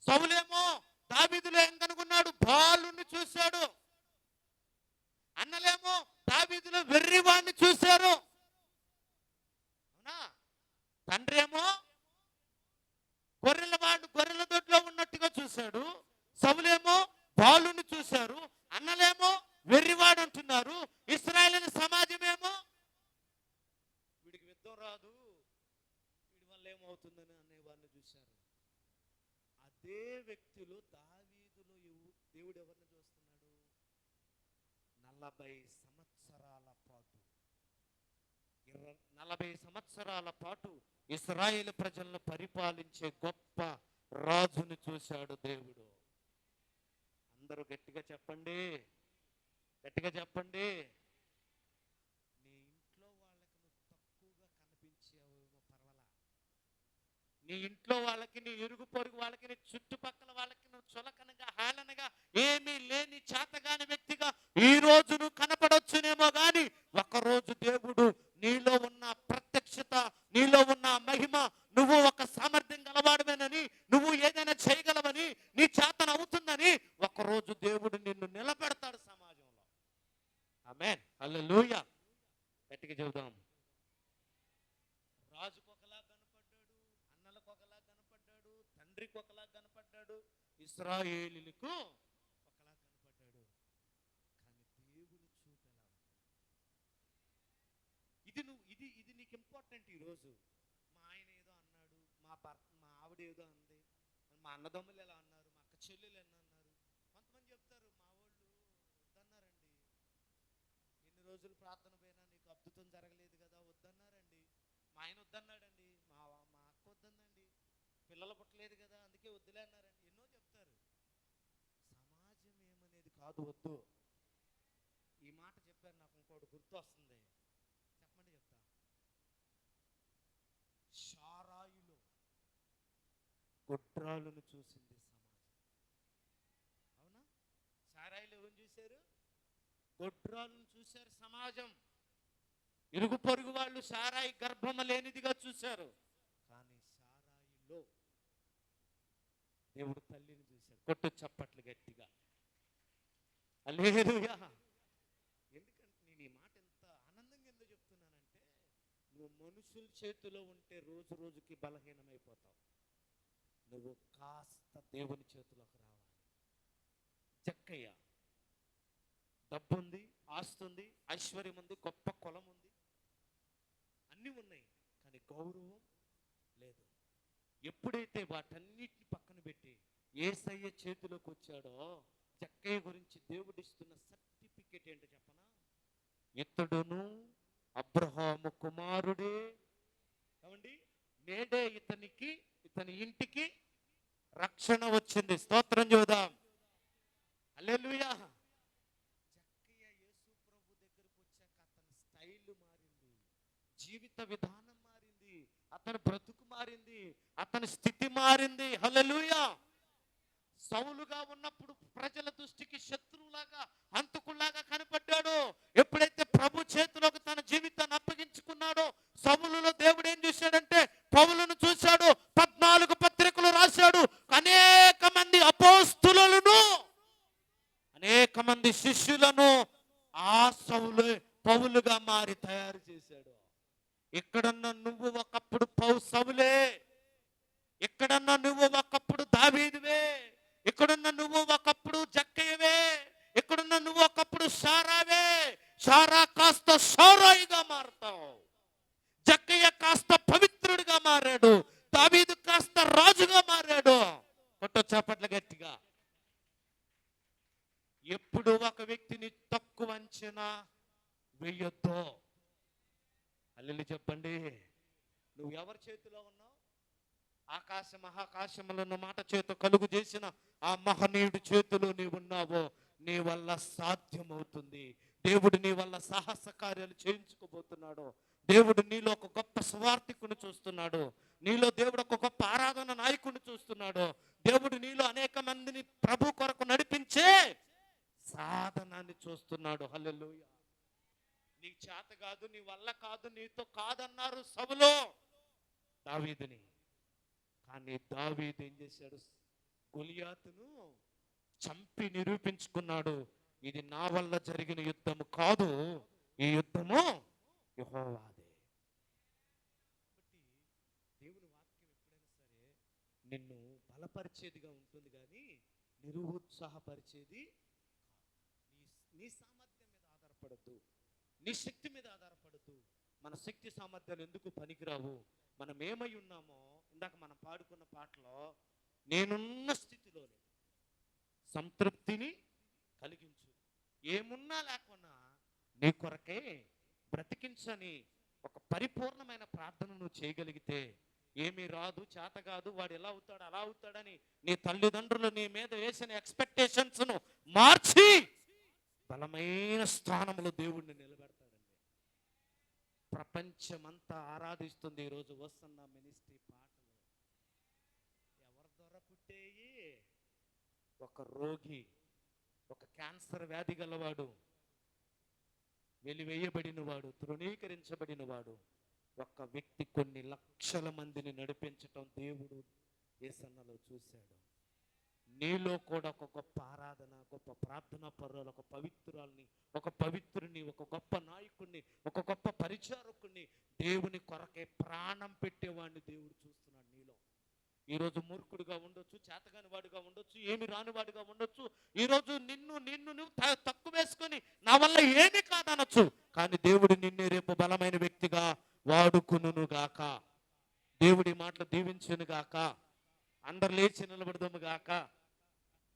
సౌలేమో దావీదులో ఏం కనుగొన్నాడు? బాలుని చూశాడు. అన్నలేమో దావీదులో వెర్రివాడిని చూశారు. అవునా? తండ్రి ఏమో గొర్రెల దొడ్లో ఉన్నట్టుగా చూశాడు. సౌలేమో బాలుని చూశారు. అన్నలేమో వెర్రివాడు అంటున్నారు. ఇశ్రాయేలు సమాజమేమో వీడికి యుద్ధం రాదు, వీడి వల్ల ఏమవుతుందని అనేవాడిని చూశారు. అదే వ్యక్తులు దావీదులో దేవుడు ఎవరిని చూస్తున్నాడు? 40 సంవత్సరాల పాటు ఇశ్రాయేలు ప్రజలను పరిపాలించే గొప్ప రాజుని చూశాడు దేవుడు. అందరూ గట్టిగా చెప్పండి, గట్టిగా చెప్పండి. నీ ఇంట్లో వాళ్ళకి నువ్వు తక్కువగా కనిపించావేమో పర్వాలా. నీ ఇంట్లో వాళ్ళకి, నీ ఇరుగు పొరుగు వాళ్ళకి, నీ చుట్టుపక్కల వాళ్ళకి నువ్వు చులకనగా, హేళనగా, ఏమీ లేని చేతగాని వ్యక్తిగా ఈ రోజు నువ్వు కనపడొచ్చునేమో గాని ఒకరోజు దేవుడు నీలో ఉన్న ప్రత్యక్షత, నీలో ఉన్న మహిమ, నువ్వు ఒక సామర్థ్యం గలవాడమేనని, నువ్వు ఏదైనా చేయగలవని, నీ చేతన అవుతుందని ఒకరోజు దేవుడు నిన్ను నిలబెడతాడు సమాజంలో. ఆమేన్. హల్లెలూయా. గట్టిగా చెబుదాం. రాజుకు ఒకలా కనపడ్డాడు, అన్నలకు ఒకలా కనపడ్డాడు, తండ్రికి ఒకలా కనపడ్డాడు, ఇశ్రాయేలీయులకు ఒకలా కనపడ్డాడు. కానీ దేవుని చూపు ఎలా ఉంది? ఇది నీకు ఇంపార్టెంట్ ఈరోజు. మా ఆవిడ ఏదో అంది, మా అన్నదమ్ములు ఎలా అన్నారు, మా అక్క చెల్లెలు ఎలా అన్నారు. కొంతమంది చెప్తారు మా వాళ్ళు వద్దన్నారండి, ఎన్ని రోజులు ప్రార్థన పోయినా నీకు అద్భుతం జరగలేదు కదా, వద్దన్నారండి, మా ఆయన వద్దన్నాడండి, మా అక్క వద్దందండి, పిల్లలు పుట్టలేదు కదా అందుకే వద్దులే అన్నారండి, ఎన్నో చెప్తారు. సమాజం ఏమనేది కాదు వద్దు. ఈ మాట చెప్పారు, నాకు ఇంకోటి గుర్తు వస్తుంది, చెప్పండి చెప్తా. షారాయిలో గొడ్రాలను చూసింది సమాజం. అవునా? షారాయిలో ఏం చూశారు? గొడ్రాలను చూశారు సమాజం. ఇరుగు పొరుగు వాళ్ళు సారాయి గర్భము లేనిదిగా చూశారు. కానీ సారాయిలో దేవుడు తల్లిని చూశాడు. కొట్టు చప్పట్లు గట్టిగా. హల్లెలూయా. ఎందుకంటే నేను ఈ మాట ఎంత ఆనందంగా ఎందుకు చెప్తున్నానంటే, నువ్వు మనుషుల చేతిలో ఉంటే రోజు రోజుకి బలహీనమైపోతావు. నువ్వు కాస్త దేవుని చేతిలోకి రావాలి. జక్కయ్య డబ్బుంది, ఆస్తుంది, ఐశ్వర్యం ఉంది, గొప్ప కులం ఉంది, అన్నీ ఉన్నాయి, కానీ గౌరవం లేదు. ఎప్పుడైతే వాటన్నిటిని పక్కన పెట్టి యేసయ్య చేతిలోకి వచ్చాడో, జక్కయ్య గురించి దేవుడు ఇస్తున్న సర్టిఫికెట్ ఏంటో చెప్పనా? ఇతడును అబ్రహాము కుమారుడే, ఏమండి, నేడే ఇతని ఇంటికి రక్షణ వచ్చింది. స్తోత్రం చూద్దాం. హల్లెలూయా. జక్కయ్య యేసు ప్రభు దగ్గరకు వచ్చాక అతని స్టైల్ మారింది, జీవిత విధానం మారింది, అతని బ్రతుకు మారింది, అతని స్థితి మారింది. హల్లెలూయా. సౌలుగా ఉన్నప్పుడు ప్రజల దృష్టికి శత్రువులాగా, హంతకులాగా కనపడ్డాడు. ఎప్పుడైతే ప్రభు చేతిలోకి తన జీవితాన్ని అప్పగించుకున్నాడో, సౌలులో దేవుడు ఏం చూశాడంటే పౌలును చూశాడు. 14 పత్రికలు రాశాడు. అనేక మంది అపోస్తులను, అనేక మంది శిష్యులను ఆ పౌలుగా మారి తయారు చేశాడు. ఎక్కడన్నా నువ్వు ఒకప్పుడు సౌలే, ఎక్కడన్నా నువ్వు ఒకప్పుడు దావీదువే, ఎక్కడున్నా నువ్వు ఒకప్పుడు జక్కయ్యవే, ఎక్కడున్నా నువ్వు ఒకప్పుడు షారావే. షారా కాస్త షారాయిగా మారుతావు. జక్కయ్య కాస్త పవిత్రుడిగా మారాడు. దావీదు కాస్త రాజుగా మారాడు. కొట్ట చాపట్ల గట్టిగా. ఎప్పుడు ఒక వ్యక్తిని తక్కువ అంచనా వేయొద్దు. అల్లెలు చెప్పండి. నువ్వు ఎవరి చేతిలో ఉన్నావు? ఆకాశ మహాకాశములను మాట చేత కలుగు చేసిన ఆ మహనీయుడి చేతిలో నీవు ఉన్నావో, నీ వల్ల సాధ్యమవుతుంది. దేవుడు నీ వల్ల సాహస కార్యాలు చేయించుకోబోతున్నాడు. దేవుడు నీలో ఒక గొప్ప స్వార్థికుని చూస్తున్నాడు. నీలో దేవుడు ఒక గొప్ప ఆరాధన నాయకుని చూస్తున్నాడు. దేవుడు నీలో అనేక మందిని ప్రభు కొరకు నడిపించే సాధనాన్ని చూస్తున్నాడు. హల్లెలూయా. నీ చేత కాదు, నీ వల్ల కాదు, నీతో కాదన్నారు సభలో దావీదుని. కానీ దావీదు ఏం చేశాడు? గొలియాతును చంపి నిరూపించుకున్నాడు. ఇది నా వల్ల జరిగిన యుద్ధము కాదు, ఈ యుద్ధము యెహోవాదే. కాబట్టి దేవుని వాక్యం ఎప్పుడైనా సరే నిన్ను బలపరిచేదిగా ఉంటుంది, కానీ నిరుత్సాహపరిచేది నీ సామర్థ్యం మీద ఆధారపడద్దు, నీ శక్తి మీద ఆధారపడద్దు. మన శక్తి సామర్థ్యాలు ఎందుకు పనికిరావు. మనం ఏమై ఉన్నామో, ఇందాక మనం పాడుకున్న పాటలో, నేనున్న స్థితిలోనే సంతృప్తిని కలిగించు. ఏమున్నా లేకున్నా నీ కొరకే బ్రతికించని ఒక పరిపూర్ణమైన ప్రార్థన నువ్వు చేయగలిగితే, ఏమీ రాదు, చేత కాదు, వాడు ఎలా అవుతాడు అలా అవుతాడని నీ తల్లిదండ్రులు నీ మీద వేసిన ఎక్స్పెక్టేషన్స్ను మార్చి బలమైన స్థానంలో దేవుణ్ణి నిలబెడతాడండి. ప్రపంచమంతా ఆరాధిస్తుంది ఈరోజు వస్తున్న మినిస్ట్రీ పాటలు. ఎవరి ద్వారా పుట్టేయి? ఒక రోగి, ఒక క్యాన్సర్ వ్యాధి గలవాడు, వెలివేయబడిన వాడు, తృణీకరించబడిన వాడు, ఒక వ్యక్తి కొన్ని లక్షల మందిని నడిపించటం దేవుడు యేసన్నలో చూశాడు. నీలో కూడా ఒక గొప్ప ఆరాధన, గొప్ప ప్రార్థనా పరులు, ఒక పవిత్రుల్ని, ఒక పవిత్రుని, ఒక గొప్ప నాయకుడిని, ఒక గొప్ప పరిచారకుడిని, దేవుని కొరకే ప్రాణం పెట్టేవాడిని దేవుడు చూస్తున్నాడు నీలో. ఈరోజు మూర్ఖుడిగా ఉండొచ్చు, చేతగాని వాడిగా ఉండొచ్చు, ఏమి రానివాడిగా ఉండొచ్చు. ఈరోజు నిన్ను నువ్వు తక్కువ వేసుకొని నా వల్ల ఏమీ కాదనొచ్చు, కానీ దేవుడు నిన్నే రేపు బలమైన వ్యక్తిగా వాడుకును గాక. దేవుడి మాటలు దీవించును గాక. అందరు లేచి నిలబడదాము గాక.